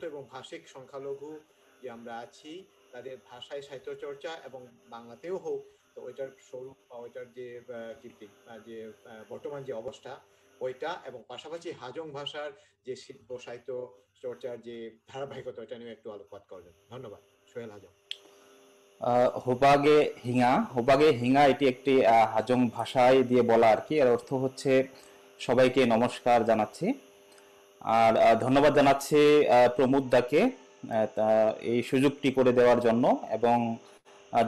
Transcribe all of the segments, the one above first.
এবং ভাষিক সংখ্যালঘু যে আমরা আছি তাদের ভাষায় সাহিত্য চর্চা এবং বাংলাতেও হোক, তো ওইটার স্বরূপ বা ওইটার যে যে বর্তমান যে অবস্থা ওইটা, এবং পাশাপাশি হাজং ভাষার যে শিল্প সাহিত্য চর্চার যে ধারাবাহিকতা, ওইটা নিয়ে একটু আলোকপাত করবেন। ধন্যবাদ। সোহেল হাজং। হোবাগে হিঙা এটি একটি হাজং ভাষায় দিয়ে বলা আর কি। এর অর্থ হচ্ছে সবাইকে নমস্কার জানাচ্ছি। আর ধন্যবাদ জানাচ্ছি প্রমোদ দাকে এই সুযোগটি করে দেওয়ার জন্য, এবং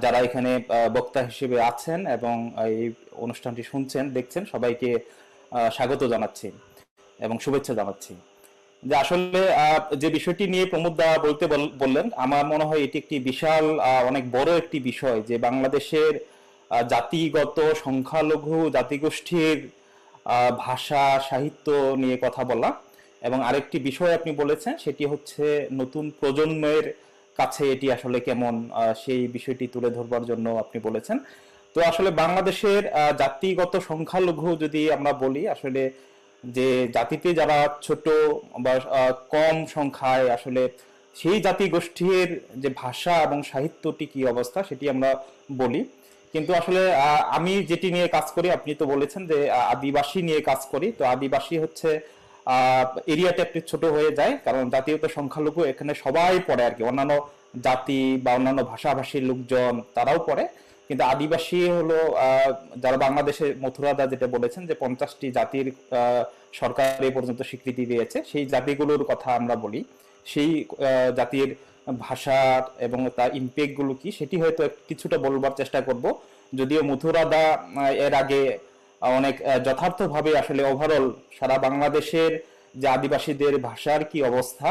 যারা এখানে বক্তা হিসেবে আছেন এবং এই অনুষ্ঠানটি শুনছেন দেখছেন সবাইকে স্বাগত জানাচ্ছি এবং শুভেচ্ছা জানাচ্ছি। যে আসলে যে বিষয়টি নিয়ে প্রমোদ দা বলতে বললেন, আমার মনে হয় এটি একটি বিশাল অনেক বড় একটি বিষয়, যে বাংলাদেশের জাতিগত সংখ্যালঘু জাতিগোষ্ঠীর ভাষা সাহিত্য নিয়ে কথা বলা। এবং আরেকটি বিষয় আপনি বলেছেন সেটি হচ্ছে নতুন প্রজন্মের কাছে এটি আসলে কেমন, সেই বিষয়টি তুলে ধরবার জন্য আপনি বলেছেন। তো আসলে বাংলাদেশের জাতিগত সংখ্যালঘু যদি আমরা বলি, আসলে যে জাতিতে যারা ছোট বা কম সংখ্যায়, আসলে সেই জাতিগোষ্ঠীর যে ভাষা এবং সাহিত্যটি কি অবস্থা সেটি আমরা বলি। কিন্তু আসলে আমি যেটি নিয়ে কাজ করি, আপনি তো বলেছেন যে আদিবাসী নিয়ে কাজ করি, তো আদিবাসী হচ্ছে এরিয়াটা একটু ছোট হয়ে যায়, কারণ জাতীয়তা সংখ্যালঘু এখানে সবাই পড়ে আর কি, অন্যান্য জাতি বা অন্যান্য ভাষাভাষীর লোকজন তারাও পড়ে। কিন্তু আদিবাসী হলো যারা বাংলাদেশে মথুরাদা যেটা বলেছেন যে 50টি জাতির সরকার এ পর্যন্ত স্বীকৃতি দিয়েছে, সেই জাতিগুলোর কথা আমরা বলি। সেই জাতির ভাষা এবং তার ইম্প্যাক্ট গুলো কি সেটি হয়তো কিছুটা বলবার চেষ্টা করব। যদিও মথুরাদা এর আগে অনেক যথার্থভাবে আসলে ওভারঅল সারা বাংলাদেশের যে আদিবাসীদের ভাষার কি অবস্থা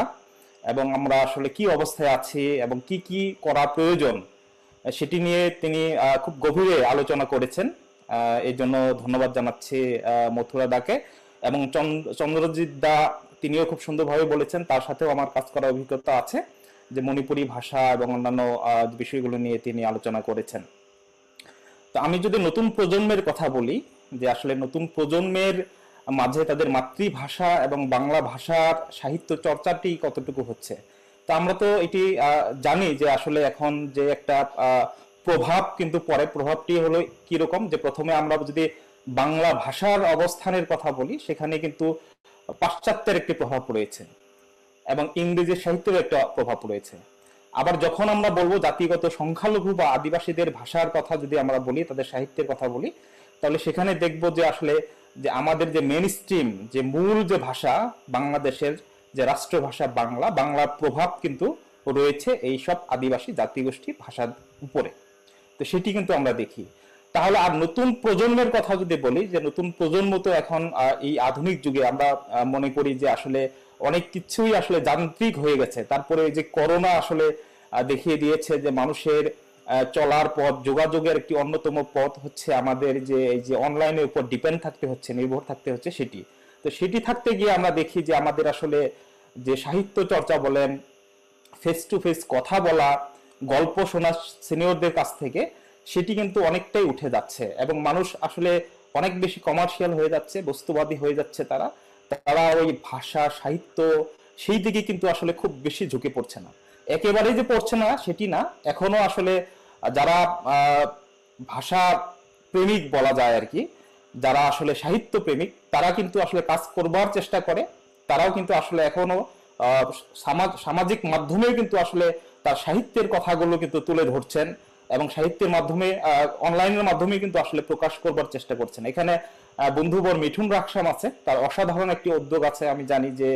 এবং আমরা আসলে কি অবস্থায় আছি এবং কি কি করা প্রয়োজন সেটি নিয়ে তিনি খুব গভীরে আলোচনা করেছেন। এই জন্য ধন্যবাদ জানাচ্ছি মথুরা দাকে। এবং চন্দ্রজিৎ দা তিনিও খুব সুন্দরভাবে বলেছেন, তার সাথেও আমার কাজ করার অভিজ্ঞতা আছে, যে মণিপুরী ভাষা এবং অন্যান্য বিষয়গুলো নিয়ে তিনি আলোচনা করেছেন। তো আমি যদি নতুন প্রজন্মের কথা বলি, যে আসলে নতুন প্রজন্মের মাঝে তাদের মাতৃভাষা এবং বাংলা ভাষার সাহিত্য চর্চাটি কতটুকু হচ্ছে, তো আমরা তো এটি জানি যে আসলে এখন যে একটা প্রভাব কিন্তু পরে, প্রভাবটি হলো কিরকম, যে প্রথমে আমরা যদি বাংলা ভাষার অবস্থানের কথা বলি সেখানে কিন্তু পাশ্চাত্যের একটি প্রভাব রয়েছে এবং ইংরেজি সাহিত্যের একটা প্রভাব রয়েছে। আবার যখন আমরা বলবো জাতিগত সংখ্যালঘু বা আদিবাসীদের ভাষার কথা যদি আমরা বলি, তাদের সাহিত্যের কথা বলি, তাহলে সেখানে দেখব যে আসলে যে আমাদের যে মেন স্ট্রিম যে মূল যে ভাষা বাংলাদেশের যে রাষ্ট্রভাষা বাংলা, বাংলার প্রভাব কিন্তু রয়েছে এই সব আদিবাসী জাতিগোষ্ঠী ভাষার উপরে। তো সেটি কিন্তু আমরা দেখি। তাহলে আর নতুন প্রজন্মের কথা যদি বলি, যে নতুন প্রজন্ম তো এখন এই আধুনিক যুগে আমরা মনে করি যে আসলে অনেক কিছুই আসলে যান্ত্রিক হয়ে গেছে। তারপরে যে করোনা আসলে দেখিয়ে দিয়েছে যে মানুষের চলার পথ, যোগাযোগের একটি অন্যতম পথ হচ্ছে আমাদের যে এই যে অনলাইনের উপর ডিপেন্ড থাকতে হচ্ছে, নির্ভর থাকতে হচ্ছে সেটি। তো সেটি থাকতে গিয়ে আমরা দেখি যে আমাদের আসলে যে সাহিত্য চর্চা বলেন, ফেস টু ফেস কথা বলা, গল্প শোনা সিনিয়রদের কাছ থেকে, সেটি কিন্তু অনেকটাই উঠে যাচ্ছে এবং মানুষ আসলে অনেক বেশি কমার্শিয়াল হয়ে যাচ্ছে, বস্তুবাদী হয়ে যাচ্ছে। তারা তারা ওই ভাষা সাহিত্য সেই দিকে কিন্তু আসলে খুব বেশি ঝুঁকে পড়ছে না। একেবারেই যে পড়ছে না সেটি না, এখনো আসলে যারা ভাষা প্রেমিক বলা যায় আর কি, যারা আসলে সাহিত্য প্রেমিক, তারা কিন্তু আসলে কাজ করবার চেষ্টা করে। তারাও কিন্তু আসলে এখনো সামাজিক মাধ্যমেও কিন্তু আসলে তার সাহিত্যের কথাগুলো কিন্তু তুলে ধরছেন এবং সাহিত্যের মাধ্যমে অনলাইনের মাধ্যমে কিন্তু আসলে প্রকাশ করবার চেষ্টা করছেন। এখানে বন্ধুবর মিঠুন রাকসাম আছে, তার অসাধারণ একটি উদ্যোগ আছে, আমি জানি যে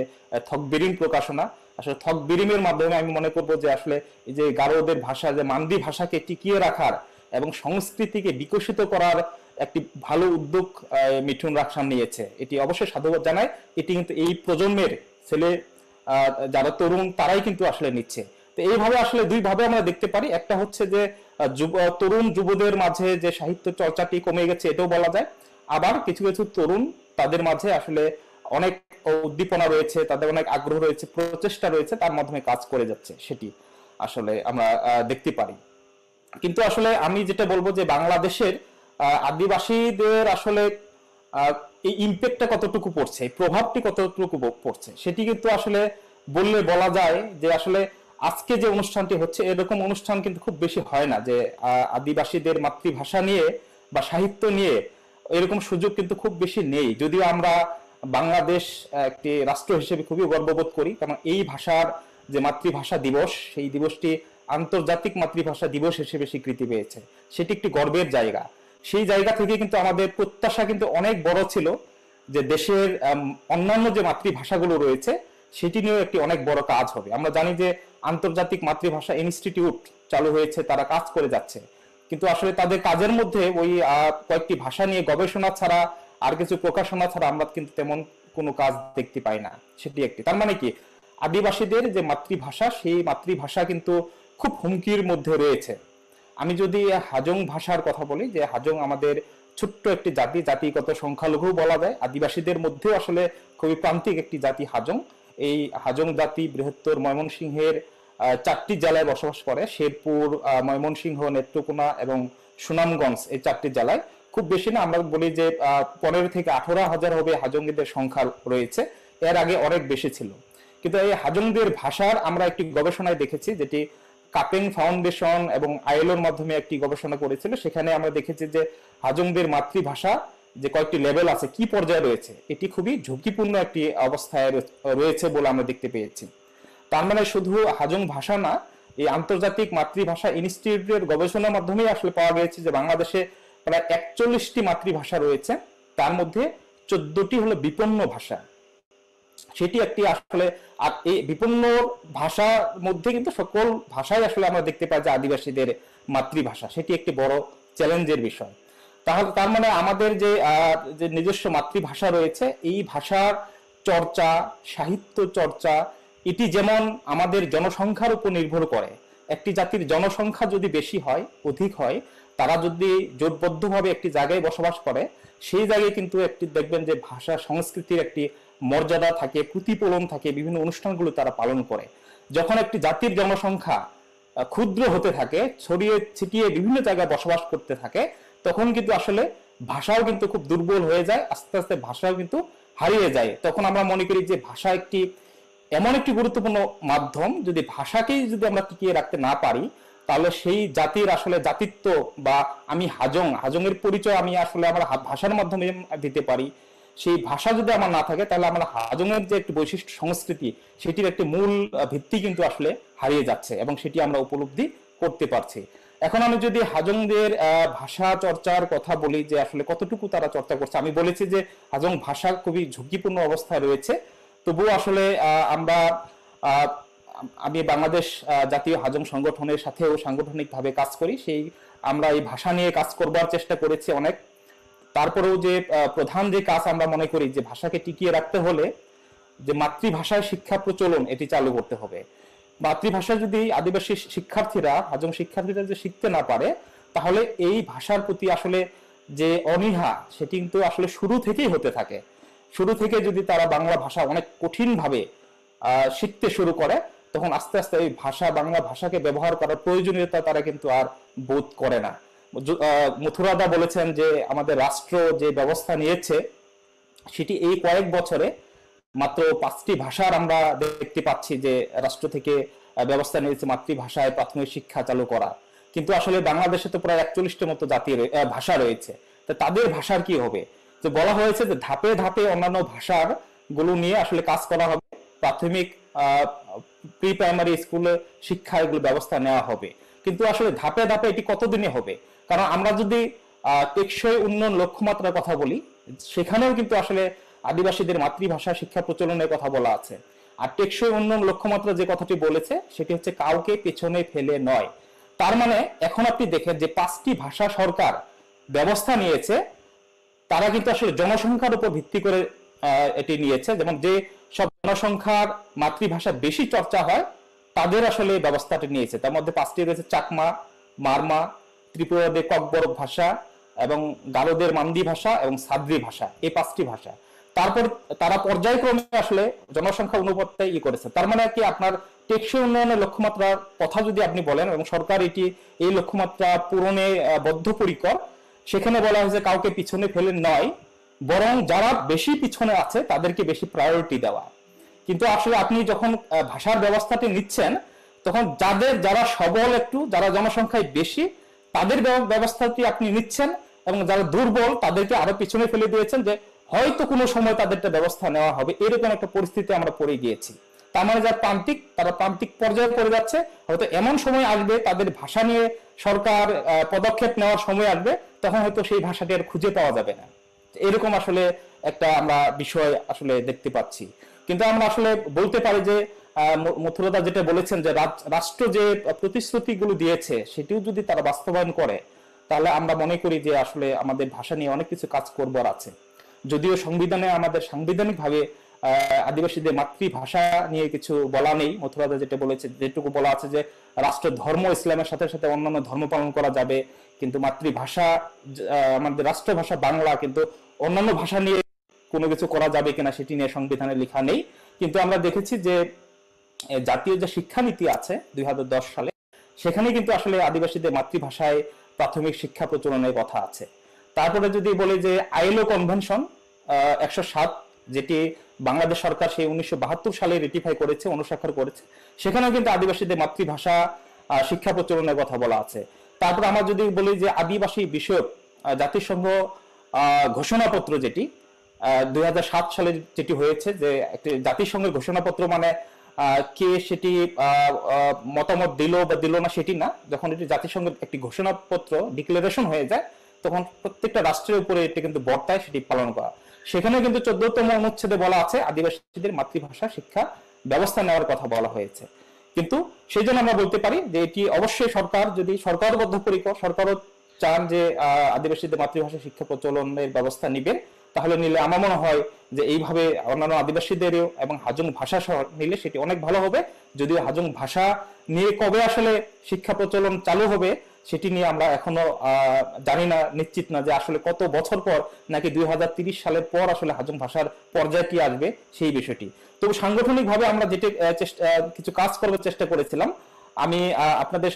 থকবিরিম প্রকাশনা। আসলে থকবিরিমের মাধ্যমে আমি মনে করব যে আসলে এই যে গারোদের ভাষা, যে মান্দি ভাষাকে টিকিয়ে রাখার এবং সংস্কৃতিকে বিকশিত করার একটি ভালো উদ্যোগ মিঠুন রাকসাম নিয়েছে, এটি অবশ্যই সাধুবাদ জানায়। এটি কিন্তু এই প্রজন্মের ছেলে যারা তরুণ তারাই কিন্তু আসলে নিচ্ছে। তো এইভাবে আসলে দুই ভাবে আমরা দেখতে পারি, একটা হচ্ছে যে তরুণ যুবদের মাঝে যে সাহিত্য চর্চাটি কমে গেছে এটাও বলা যায়, আবার কিছু কিছু তরুণ তাদের মাঝে আসলে অনেক উদ্দীপনা রয়েছে, তাদের অনেক আগ্রহ রয়েছে, প্রচেষ্টা রয়েছে, তার মাধ্যমে কাজ করে যাচ্ছে, সেটি আসলে আমরা দেখতে পারি। কিন্তু আসলে আমি যেটা বলবো যে বাংলাদেশের আদিবাসীদের আসলে এই ইম্প্যাক্টটা কতটুকু পড়ছে, এই প্রভাবটি কতটুকু পড়ছে, সেটি কিন্তু আসলে বললে বলা যায় যে আসলে আজকে যে অনুষ্ঠানটি হচ্ছে এরকম অনুষ্ঠান কিন্তু খুব বেশি হয় না, যে আদিবাসীদের মাতৃভাষা নিয়ে বা সাহিত্য নিয়ে এরকম সুযোগ কিন্তু খুব বেশি নেই। যদিও আমরা বাংলাদেশ একটি রাষ্ট্র হিসেবে খুবই গর্ববোধ করি, কারণ এই ভাষার যে মাতৃভাষা দিবস, সেই দিবসটি আন্তর্জাতিক মাতৃভাষা দিবস হিসেবে স্বীকৃতি পেয়েছে। সেটি একটি গর্বের জায়গা। সেই জায়গা থেকে কিন্তু আমাদের প্রত্যাশা কিন্তু অনেক বড় ছিল যে দেশের অন্যান্য যে মাতৃভাষাগুলো রয়েছে সেটি নিয়েও একটি অনেক বড় কাজ হবে। আমরা জানি যে আন্তর্জাতিক মাতৃভাষা ইনস্টিটিউট চালু হয়েছে, তারা কাজ করে যাচ্ছে, কিন্তু আসলে তাদের কাজের মধ্যে ওই কয়েকটি ভাষা নিয়ে গবেষণা ছাড়া আর কিছু প্রকাশনা ছাড়া আমরা কিন্তু তেমন কোনো কাজ দেখতে পাই না। সেটি একটি, তার মানে কি আদিবাসীদের যে মাতৃভাষা সেই মাতৃভাষা কিন্তু খুব হুমকির মধ্যে রয়েছে। আমি যদি হাজং ভাষার কথা বলি, যে হাজং আমাদের ছোট্ট একটি জাতি, জাতিগত সংখ্যালঘু বলা যায়, আদিবাসীদের মধ্যে আসলে খুবই প্রান্তিক একটি জাতি হাজং। এই হাজং জাতি বৃহত্তর ময়মনসিংহের 4টি জেলায় বসবাস করে, শেরপুর, ময়মনসিংহ, নেত্রকোনা এবং সুনামগঞ্জ, এই 4টি জেলায়। খুব বেশি না, আমরা বলি যে 15 থেকে 18,000 হবে হাজংদের সংখ্যা রয়েছে, এর আগে অনেক বেশি ছিল। কিন্তু এই হাজংদের ভাষার আমরা একটি গবেষণায় দেখেছি, যেটি কাপেং ফাউন্ডেশন এবং আইএলওর মাধ্যমে একটি গবেষণা করেছিল। সেখানে আমরা দেখেছি যে হাজংদের মাতৃভাষা যে কয়েকটি লেভেল আছে, কি পর্যায়ে রয়েছে, এটি খুবই ঝুঁকিপূর্ণ একটি অবস্থায় রয়েছে বলে আমরা দেখতে পেয়েছি। তার মানে শুধু হাজং ভাষা না, এই আন্তর্জাতিক মাতৃভাষা ইনস্টিটিউটের গবেষণার মাধ্যমেই আসলে পাওয়া গেছে যে বাংলাদেশে প্রায় 41টি মাতৃভাষা রয়েছে, তার মধ্যে 14টি হলো বিপন্ন ভাষা। সেটি একটি আসলে, আর এই বিপন্ন ভাষার মধ্যে কিন্তু সকল ভাষাই আসলে আমরা দেখতে পাই যে আদিবাসীদের মাতৃভাষা, সেটি একটি বড় চ্যালেঞ্জের বিষয়। তাহলে তার মানে আমাদের যে যে নিজস্ব মাতৃভাষা রয়েছে, এই ভাষার চর্চা, সাহিত্য চর্চা, এটি যেমন আমাদের জনসংখ্যার উপর নির্ভর করে। একটি জাতির জনসংখ্যা যদি বেশি হয়, অধিক হয়, তারা যদি জোটবদ্ধভাবে একটি জায়গায় বসবাস করে, সেই জায়গায় কিন্তু একটি দেখবেন যে ভাষা সংস্কৃতির একটি মর্যাদা থাকে, প্রতিফলন থাকে, বিভিন্ন অনুষ্ঠানগুলো তারা পালন করে। যখন একটি জাতির জনসংখ্যা ক্ষুদ্র হতে থাকে, ছড়িয়ে ছিটিয়ে বিভিন্ন জায়গায় বসবাস করতে থাকে, তখন কিন্তু আসলে ভাষাও কিন্তু খুব দুর্বল হয়ে যায়, আস্তে আস্তে ভাষাও কিন্তু হারিয়ে যায়। তখন আমরা মনে করি যে ভাষা একটি এমন একটি গুরুত্বপূর্ণ মাধ্যম, যদি ভাষাকেই যদি আমরা টিকিয়ে রাখতে না পারি, তাহলে সেই জাতির আসলে জাতিত্ব বা আমি হাজংয়ের পরিচয় আমি আসলে আমার ভাষার মাধ্যমে দিতে পারি। সেই ভাষা যদি আমার না থাকে, তাহলে আমরা হাজংয়ের যে একটি বৈশিষ্ট্য সংস্কৃতি, সেটির একটি মূল ভিত্তি কিন্তু আসলে হারিয়ে যাচ্ছে, এবং সেটি আমরা উপলব্ধি করতে পারছি। এখন আমি যদি হাজংদের ভাষা চর্চার কথা বলি, যে আসলে কতটুকু তারা চর্চা করছে, আমি বলেছি যে হাজং ভাষা খুবই ঝুঁকিপূর্ণ অবস্থায় রয়েছে। তবুও আসলে আমরা আমি বাংলাদেশ জাতীয় হাজং সংগঠনের সাথেও সাংগঠনিকভাবে কাজ করি, সেই আমরা এই ভাষা নিয়ে কাজ করবার চেষ্টা করেছি অনেক। তারপরেও যে প্রধান যে কাজ আমরা মনে করি যে ভাষাকে টিকিয়ে রাখতে হলে যে মাতৃভাষায় শিক্ষা প্রচলন এটি চালু করতে হবে। মাতৃভাষা যদি আদিবাসী শিক্ষার্থীরা, হাজং শিক্ষার্থীরা যে শিখতে না পারে, তাহলে এই ভাষার প্রতি আসলে যে অনীহা, সেটি কিন্তু আসলে শুরু থেকেই হতে থাকে। শুরু থেকে যদি তারা বাংলা ভাষা অনেক কঠিন ভাবে শিখতে শুরু করে, তখন আস্তে আস্তে এই ভাষা, বাংলা ভাষাকে ব্যবহার করার প্রয়োজনীয়তা তারা কিন্তু আর বোধ করে না। মথুরাদা বলেছেন যে আমাদের রাষ্ট্র যে ব্যবস্থা নিয়েছে, সেটি এই কয়েক বছরে মাত্র 5টি ভাষার আমরা দেখতে পাচ্ছি যে রাষ্ট্র থেকে ব্যবস্থা নিয়েছে মাতৃভাষায় প্রাথমিক শিক্ষা চালু করা। কিন্তু আসলে বাংলাদেশে তো প্রায় 41টির মতো জাতির ভাষা রয়েছে, তো তাদের ভাষার কি হবে? তো বলা হয়েছে যে ধাপে ধাপে অন্যান্য ভাষার গুলো নিয়ে আসলে কাজ করা হবে, প্রাথমিক প্রি প্রাইমারি স্কুলে শিক্ষা এগুলো ব্যবস্থা নেওয়া হবে। কিন্তু আসলে ধাপে ধাপে এটি কতদিনে হবে? কারণ আমরা যদি টেকসই উন্নয়ন লক্ষ্যমাত্রার কথা বলি, সেখানেও কিন্তু আসলে আদিবাসীদের মাতৃভাষা শিক্ষা প্রচলনের কথা বলা আছে। আর টেকসই উন্নয়ন লক্ষ্যমাত্রা যে কথাটি বলেছে, সেটি হচ্ছে কাউকে পেছনে ফেলে নয়। তার মানে এখন আপনি দেখেন যে 5টি ভাষা সরকার ব্যবস্থা নিয়েছে, তারা কিন্তু আসলে জনসংখ্যার উপর ভিত্তি করে এটি নিয়েছে। যেমন যে সব জনসংখ্যার মাতৃভাষা বেশি চর্চা হয়, তাদের আসলে ব্যবস্থাটি নিয়েছে। তার মধ্যে 5টি রয়েছে চাকমা, মারমা, ত্রিপুরাদের ককবরক ভাষা, এবং গারোদের মান্দি ভাষা এবং সাদ্রি ভাষা, এই 5টি ভাষা। তারপর তারা পর্যায়ক্রমে আসলে জনসংখ্যা অনুপাতে করেছে। তার মানে কি আপনার টেকসই উন্নয়নের লক্ষ্যমাত্রার কথা যদি আপনি বলেন, এবং সরকার এটি এই লক্ষ্যমাত্রা পূরণে বদ্ধপরিকর, সেখানে বলা হয়েছে কাউকে পিছনে ফেলে নয়, বরং যারা বেশি পিছনে আছে তাদেরকে বেশি প্রায়োরিটি দেওয়া। কিন্তু আসলে আপনি যখন ভাষার ব্যবস্থাটি নিচ্ছেন, তখন যারা সবল একটু, যারা জনসংখ্যায় বেশি, তাদের ব্যবস্থাটি আপনি নিচ্ছেন, এবং যারা দুর্বল তাদেরকে আরো পিছনে ফেলে দিয়েছেন, যে হয়তো কোনো সময় তাদেরটা ব্যবস্থা নেওয়া হবে, এরকম একটা পরিস্থিতি আমরা পড়ে গিয়েছি। তার মানে যারা প্রান্তিক, তারা প্রান্তিক পর্যায়ে পড়ে যাচ্ছে। হয়তো এমন সময় আসবে তাদের ভাষা নিয়ে সরকার পদক্ষেপ নেওয়ার সময় আসবে, তখন হয়তো সেই ভাষাটি আর খুঁজে পাওয়া যাবে না। এরকম আসলে একটা আমরা বিষয় আসলে দেখতে পাচ্ছি। কিন্তু আমরা আসলে বলতে পারি যে মথুরদা যেটা বলেছেন, যে রাষ্ট্র যে প্রতিশ্রুতিগুলো দিয়েছে সেটিও যদি তারা বাস্তবায়ন করে, তাহলে আমরা মনে করি যে আসলে আমাদের ভাষা নিয়ে অনেক কিছু কাজ করবার আছে। যদিও সংবিধানে আমাদের সাংবিধানিক ভাবে আদিবাসীদের মাতৃভাষা নিয়ে কিছু বলা নেই, মথুরাদা যেটা বলেছে, যেটুকু বলা আছে যে রাষ্ট্র ধর্ম ইসলামের সাথে সাথে অন্যান্য ধর্ম পালন করা যাবে, কিন্তু মাতৃভাষা আমাদের রাষ্ট্রভাষা বাংলা, কিন্তু অন্যান্য ভাষা নিয়ে কোনো কিছু করা যাবে কিনা সেটি নিয়ে সংবিধানে লেখা নেই। কিন্তু আমরা দেখেছি যে জাতীয় যে শিক্ষানীতি আছে 2010 সালে, সেখানে কিন্তু আসলে আদিবাসীদের মাতৃভাষায় প্রাথমিক শিক্ষা প্রচলনের কথা আছে। তারপরে যদি বলি যে আইএলও কনভেনশন 107, যেটি বাংলাদেশ সরকার সেই 1972 সালে রেটিফাই করেছে, অনুস্বাক্ষর করেছে, সেখানেও কিন্তু আদিবাসীদের মাতৃভাষা শিক্ষা প্রচলনের কথা বলা আছে। তারপর আমরা যদি বলি যে আদিবাসী বিষয়ক জাতিসংঘ ঘোষণাপত্র, যেটি 2007 সালে যেটি হয়েছে, যে একটি জাতিসংঘের ঘোষণাপত্র, মানে কে সেটি মতামত দিল বা দিল না সেটি না, যখন এটি জাতিসংঘের একটি ঘোষণাপত্র ডিক্লারেশন হয়ে যায়, তখন প্রত্যেকটা রাষ্ট্রের উপরে এটি কিন্তু বর্তায় সেটি পালন করা। সেখানে কিন্তু 14তম অনুচ্ছেদে বলা আছে আদিবাসীদের মাতৃভাষা শিক্ষা ব্যবস্থা নেওয়ার কথা বলা হয়েছে। কিন্তু সেই জন্য আমরা বলতে পারি যে এটি অবশ্যই সরকার, যদি সরকার বদ্ধপরিকর, সরকারও চান যে আদিবাসীদের মাতৃভাষা শিক্ষা প্রচলনের ব্যবস্থা নিবেন, তাহলে নিলে আমার মনে হয় যে এইভাবে অন্যান্য আদিবাসীদেরও এবং হাজং ভাষা সহ নিলে সেটি অনেক ভালো হবে। যদিও হাজং ভাষা নিয়ে কবে আসলে শিক্ষা প্রচলন চালু হবে সেটি নিয়ে আমরা এখনো জানি না, নিশ্চিত না যে আসলে কত বছর পর, নাকি 2030 সালের পর আসলে হাজং ভাষার পর্যায়টি আসবে সেই বিষয়টি। তবু সাংগঠনিক ভাবে আমরা যেটি কিছু কাজ করার চেষ্টা করেছিলাম, আমি আপনাদের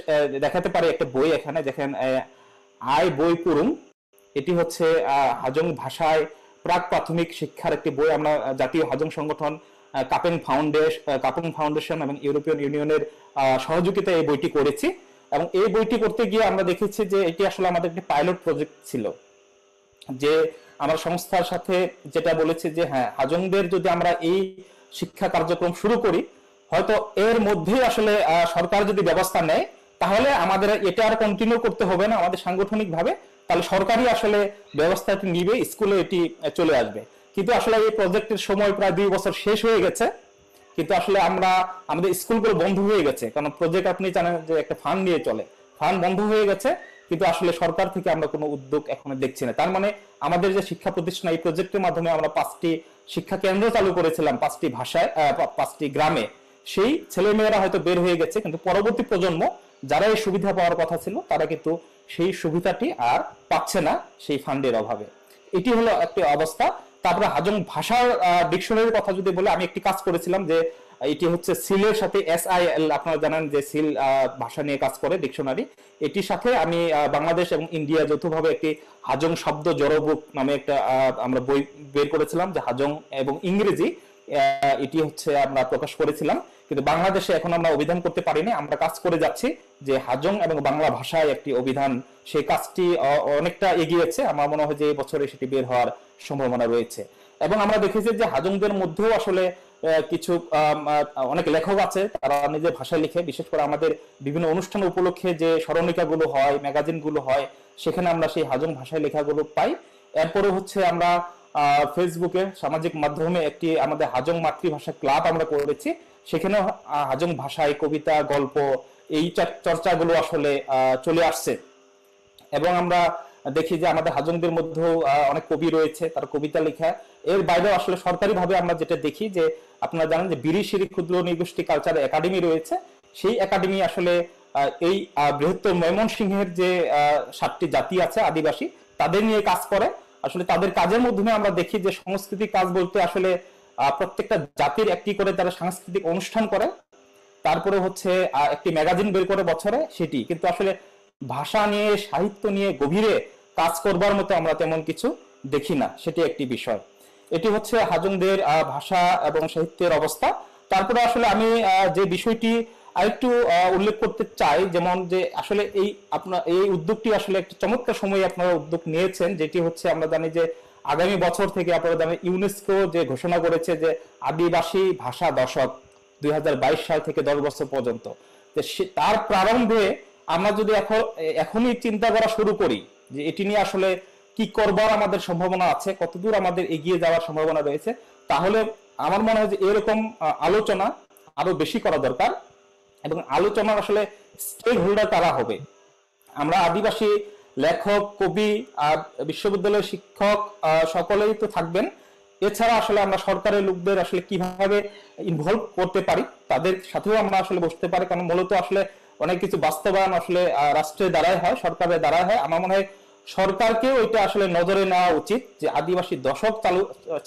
দেখাতে পারি একটা বই, এখানে দেখেন, আই বই পুরুং, এটি হচ্ছে হাজং ভাষায় প্রাক প্রাথমিক শিক্ষার একটি বই। আমরা জাতীয় হাজং সংগঠন, কাপেং ফাউন্ডেশন এবং ইউরোপিয়ান ইউনিয়নের সহযোগিতায় এই বইটি করেছি। এবং এই বইটি করতে গিয়ে আমরা দেখেছি যে এটি আসলে আমাদের একটি পাইলট প্রজেক্ট ছিল, যে আমরা সংস্থার সাথে যেটা বলেছি যে হ্যাঁ, হাজংদের যদি আমরা এই শিক্ষা কার্যক্রম শুরু করি, হয়তো এর মধ্যেই আসলে সরকার যদি ব্যবস্থা নেয়, তাহলে আমাদের এটা আর কন্টিনিউ করতে হবে না আমাদের সাংগঠনিক ভাবে, তাহলে সরকারই আসলে ব্যবস্থাটি নিবে, স্কুলে এটি চলে আসবে। কিন্তু আসলে এই প্রজেক্টের সময় প্রায় 2 বছর শেষ হয়ে গেছে, কিন্তু আসলে আমাদের স্কুলগুলো বন্ধ হয়ে গেছে, কারণ প্রজেক্ট আপনি জানেন যে একটা ফান্ড নিয়ে চলে, ফান্ড বন্ধ হয়ে গেছে, কিন্তু আসলে সরকার থেকে আমরা কোনো উদ্যোগ এখনো দেখছি না। তার মানে আমাদের যে শিক্ষা প্রতিষ্ঠান, এই প্রজেক্টের মাধ্যমে আমরা 5টি শিক্ষা কেন্দ্র চালু করেছিলাম 5টি ভাষায়, 5টি গ্রামে, সেই ছেলেমেয়েরা হয়তো বের হয়ে গেছে, কিন্তু পরবর্তী প্রজন্ম যারা এই সুবিধা পাওয়ার কথা ছিল, তারা কিন্তু সেই সুবিধাটি আর পাচ্ছে না সেই ফান্ডের অভাবে। এটি হলো একটি অবস্থা। তারপরে হাজং ভাষার ডিকশনারির কথা যদি বলে, আমি একটি কাজ করেছিলাম, যে এটি হচ্ছে সিলের সাথে SIL, আপনারা জানেন যে সিল ভাষা নিয়ে কাজ করে ডিকশনারি, এটির সাথে আমি বাংলাদেশ এবং ইন্ডিয়া যৌথভাবে একটি হাজং শব্দ জড়ো বুক নামে একটা আমরা বই বের করেছিলাম, যে হাজং এবং ইংরেজি এটি হচ্ছে আমরা প্রকাশ করেছিলাম। কিন্তু বাংলাদেশে এখন আমরা অভিধান করতে পারিনি, আমরা কাজ করে যাচ্ছি যে হাজং এবং বাংলা ভাষায় একটি অভিধান, সেই কাজটি অনেকটা এগিয়েছে, আমার মনে হয় যে এই বছরে সেটি বের হওয়ার সম্ভাবনা রয়েছে। এবং আমরা দেখেছি যে হাজংদের মধ্যেও আসলে কিছু অনেক লেখক আছে, তারা নিজের ভাষায় লিখে, বিশেষ করে আমাদের বিভিন্ন অনুষ্ঠান উপলক্ষে যে স্মরণিকাগুলো হয়, ম্যাগাজিনগুলো হয়, সেখানে আমরা সেই হাজং ভাষায় লেখাগুলো পাই। এরপরে হচ্ছে আমরা ফেসবুকে, সামাজিক মাধ্যমে একটি আমাদের হাজং মাতৃভাষা ক্লাব আমরা করেছি, সেখানে হাজং ভাষায় কবিতা, গল্প, এই চর্চাগুলো আসলে চলে আসছে। এবং আমরা দেখি যে আমাদের হাজংদের মধ্যেও অনেক কবি রয়েছে, তার কবিতা লেখা। এর বাইরেও আসলে সরকারি ভাবে আমরা যেটা দেখি, যে আপনারা জানেন যে বিরিশিরি ক্ষুদ্র নৃগোষ্ঠী কালচার একাডেমি রয়েছে, সেই একাডেমি আসলে এই বৃহত্তর ময়মনসিংহের যে 7টি জাতি আছে আদিবাসী, তাদের নিয়ে কাজ করে। আসলে তাদের কাজের মাধ্যমে আমরা দেখি যে সাংস্কৃতিক কাজ বলতে আসলে প্রত্যেকটা জাতির একটি করে তারা সাংস্কৃতিক অনুষ্ঠান করে, তারপরে হচ্ছে একটি ম্যাগাজিন বের করে বছরে, সেটি কিন্তু আসলে ভাষা নিয়ে, সাহিত্য নিয়ে গভীরে কাজ করবার মতো আমরা তেমন কিছু দেখি না, সেটি একটি বিষয়। এটি হচ্ছে হাজংদের ভাষা এবং সাহিত্যের অবস্থা। তারপরে আসলে আমি যে বিষয়টি আরেকটু উল্লেখ করতে চাই, যেমন যে আসলে এই আপনার এই উদ্যোগটি আসলে একটি চমৎকার সময়ে আপনারা উদ্যোগ নিয়েছেন, যেটি হচ্ছে আমরা জানি যে আগামী বছর থেকে আপনারা জানেন ইউনেস্কো যে ঘোষণা করেছে যে আদিবাসী ভাষা দশক 2022 সাল থেকে 10 বছর পর্যন্ত। তো তার প্রারম্ভে আমরা যদি এখনই চিন্তা করা শুরু করি যে এটি নিয়ে আসলে কি করবার আমাদের সম্ভাবনা আছে, কতদূর আমাদের এগিয়ে যাওয়ার সম্ভাবনা রয়েছে, তাহলে আমার মনে হয় যে এরকম আলোচনা আরো বেশি করা দরকার। এবং আলোচনার আসলে স্টেক হোল্ডার কারা হবে, আমরা আদিবাসী লেখক, কবি, বিশ্ববিদ্যালয়ের শিক্ষক সকলেই তো থাকবেন। এছাড়া আসলে আমরা সরকারের লোকদের আসলে কিভাবে ইনভলভ করতে পারি, তাদের সাথেও আমরা আসলে বসতে পারি, কারণ মূলত আসলে অনেক কিছু বাস্তবায়ন আসলে রাষ্ট্রের দ্বারাই হয়, সরকারের দ্বারাই হয়। আমার মনে হয় সরকারকেও এটা আসলে নজরে নেওয়া উচিত যে আদিবাসী দশক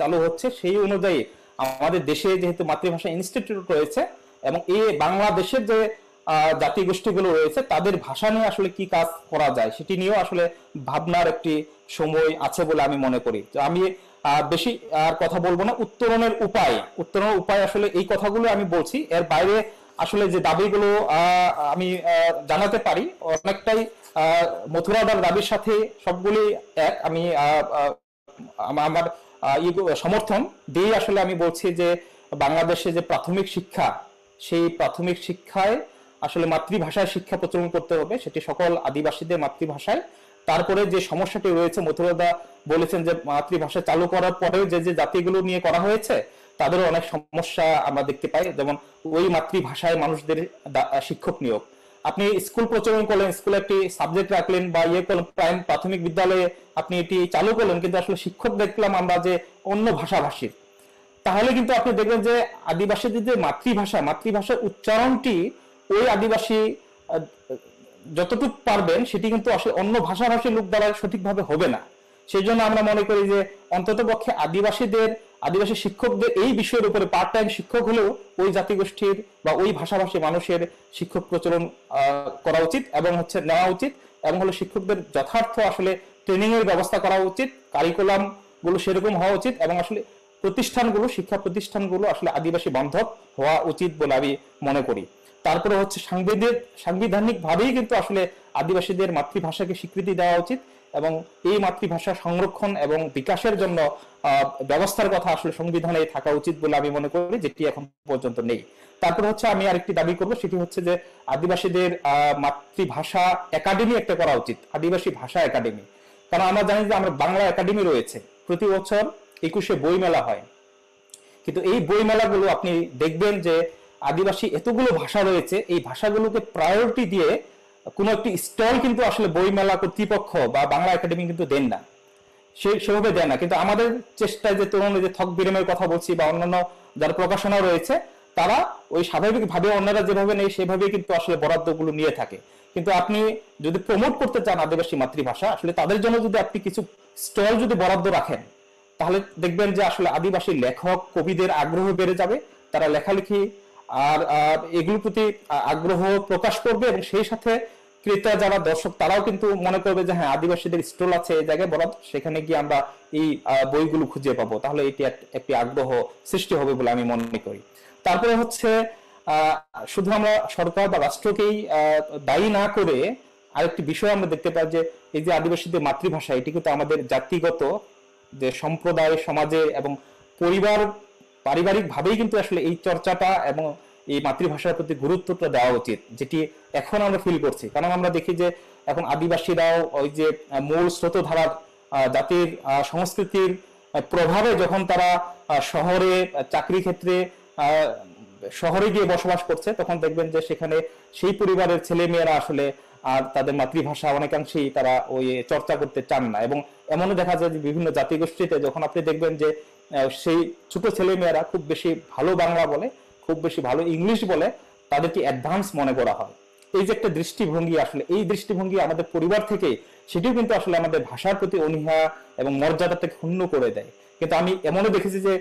চালু হচ্ছে, সেই অনুযায়ী আমাদের দেশে যেহেতু মাতৃভাষা ইনস্টিটিউট রয়েছে এবং এই বাংলাদেশের যে জাতিগোষ্ঠীগুলো রয়েছে তাদের ভাষা নিয়ে আসলে কি কাজ করা যায় সেটি নিয়েও আসলে ভাবনার একটি সময় আছে বলে আমি মনে করি। তো আমি বেশি আর কথা বলবো না। উত্তরণের উপায় আসলে এই কথাগুলো আমি বলছি, এর বাইরে আসলে যে দাবিগুলো আমি জানাতে পারি অনেকটাই মথুরাদার দাবির সাথে সবগুলি এক। আমি আমার সমর্থন দিয়ে আসলে আমি বলছি যে বাংলাদেশে যে প্রাথমিক শিক্ষা, সেই প্রাথমিক শিক্ষায় আসলে মাতৃভাষায় শিক্ষা প্রচলন করতে হবে, সেটি সকল আদিবাসীদের মাতৃভাষায়। তারপরে যে সমস্যাটি রয়েছে, মথুরাদা বলেছেন যে মাতৃভাষা চালু করার পরেও যে যে জাতিগুলো নিয়ে করা হয়েছে তাদেরও অনেক সমস্যা আমরা দেখতে পাই, যেমন ওই মাতৃভাষায় মানুষদের শিক্ষক নিয়োগ। আপনি স্কুল প্রচলন করলেন, স্কুলে একটি সাবজেক্ট রাখলেন বা করলেন, প্রাথমিক বিদ্যালয়ে আপনি এটি চালু করলেন, কিন্তু আসলে শিক্ষক দেখলাম আমরা যে অন্য ভাষাভাষীর, তাহলে কিন্তু আপনি দেখবেন যে আদিবাসীদের যে মাতৃভাষার উচ্চারণটি ওই আদিবাসী যতটুকু পারবেন সেটি কিন্তু আসলে অন্য ভাষাভাষীর লোক দ্বারা সঠিকভাবে হবে না। সেই জন্য আমরা মনে করি যে অন্তত পক্ষে আদিবাসী শিক্ষকদের এই বিষয়ের উপরে পার্ট টাইম শিক্ষক হলেও ওই জাতিগোষ্ঠীর বা ওই ভাষাভাষী মানুষের শিক্ষক প্রচলন করা উচিত এবং হচ্ছে নেওয়া উচিত, এবং হলো শিক্ষকদের যথার্থ আসলে ট্রেনিং এর ব্যবস্থা করা উচিত, কারিকুলাম গুলো সেরকম হওয়া উচিত, এবং আসলে শিক্ষা প্রতিষ্ঠানগুলো আসলে আদিবাসী বান্ধব হওয়া উচিত বলে আমি মনে করি। তারপরে হচ্ছে সাংবিধানিক ভাবেই কিন্তু আসলে আদিবাসীদের মাতৃভাষাকে স্বীকৃতি দেওয়া উচিত, এবং এই মাতৃভাষা সংরক্ষণ এবং বিকাশের জন্য ব্যবস্থার কথা আসলে সংবিধানে থাকা উচিত বলে আমি মনে করি, যেটি এখন পর্যন্ত নেই। তারপরে হচ্ছে আমি আরেকটি দাবি করব, সেটি হচ্ছে যে আদিবাসীদের মাতৃভাষা একাডেমি একটা করা উচিত, আদিবাসী ভাষা একাডেমি। কারণ আমরা জানি যে আমরা বাংলা একাডেমি রয়েছে, প্রতি বছর 21শে বই মেলা হয়, কিন্তু এই বই মেলাগুলো আপনি দেখবেন যে আদিবাসী এতগুলো ভাষা রয়েছে, এই ভাষাগুলোকে প্রায়োরিটি দিয়ে কোনো একটি স্টল কিন্তু আসলে বইমেলা কর্তৃপক্ষ বা বাংলা একাডেমি কিন্তু দেন না, সেভাবে দেয় না। কিন্তু আমাদের চেষ্টায় যে তরুণ যে থক বিরামের কথা বলছি বা অন্যান্য যারা প্রকাশনা রয়েছে, তারা ওই স্বাভাবিকভাবে অন্যরা যেভাবে নেই সেভাবে কিন্তু আসলে বরাদ্দগুলো নিয়ে থাকে। কিন্তু আপনি যদি প্রমোট করতে চান আদিবাসী মাতৃভাষা, আসলে তাদের জন্য যদি আপনি কিছু স্টল যদি বরাদ্দ রাখেন, তাহলে দেখবেন যে আসলে আদিবাসী লেখক কবিদের আগ্রহ বেড়ে যাবে, তারা লেখালেখি আর এগুলোর প্রতি আগ্রহ প্রকাশ করবে, এবং সেই সাথে ক্রেতা যারা দর্শক তারাও কিন্তু মনে করবে যে হ্যাঁ আদিবাসীদের স্টল আছে এই জায়গায় বরাদ্দ, সেখানে গিয়ে আমরা এই বইগুলো খুঁজে পাবো, তাহলে এটি একটি আগ্রহ সৃষ্টি হবে বলে আমি মনে করি। তারপরে হচ্ছে শুধু আমরা সরকার বা রাষ্ট্রকেই দায়ী না করে আরেকটি বিষয় আমরা দেখতে পাই যে এই যে আদিবাসীদের মাতৃভাষা, এটি কিন্তু আমাদের জাতিগত যে সম্প্রদায় সমাজে এবং পারিবারিক ভাবেই কিন্তু আসলে এই চর্চাটা এবং এই মাতৃভাষার প্রতি গুরুত্বটা দেওয়া উচিত, যেটি এখন আমরা ফিল করছি। কারণ আমরা দেখি যে এখন আদিবাসীরাও ওই যে মূল স্রোতধারার জাতির সংস্কৃতির প্রভাবে যখন তারা শহরে চাকরি ক্ষেত্রে শহরে গিয়ে বসবাস করছে, তখন দেখবেন যে সেখানে সেই পরিবারের ছেলে মেয়েরা আসলে আর তাদের মাতৃভাষা অনেকাংশেই তারা ওই চর্চা করতে চান না। এবং এমনও দেখা যায় যে বিভিন্ন জাতিগোষ্ঠীতে যখন আপনি দেখবেন যে সেই ছোট ছেলে মেয়েরা খুব বেশি ভালো বাংলা বলে, খুব বেশি ভালো ইংলিশ বলে, তাদেরকে অ্যাডভান্স মনে করা হয়। এই যে একটা দৃষ্টিভঙ্গি, আসলে এই দৃষ্টিভঙ্গি আমাদের পরিবার থেকে, সেটিও কিন্তু আসলে আমাদের ভাষার প্রতি অনীহা এবং মর্যাদাটাকে ক্ষুণ্ণ করে দেয়। কিন্তু আমি এমনও দেখেছি যে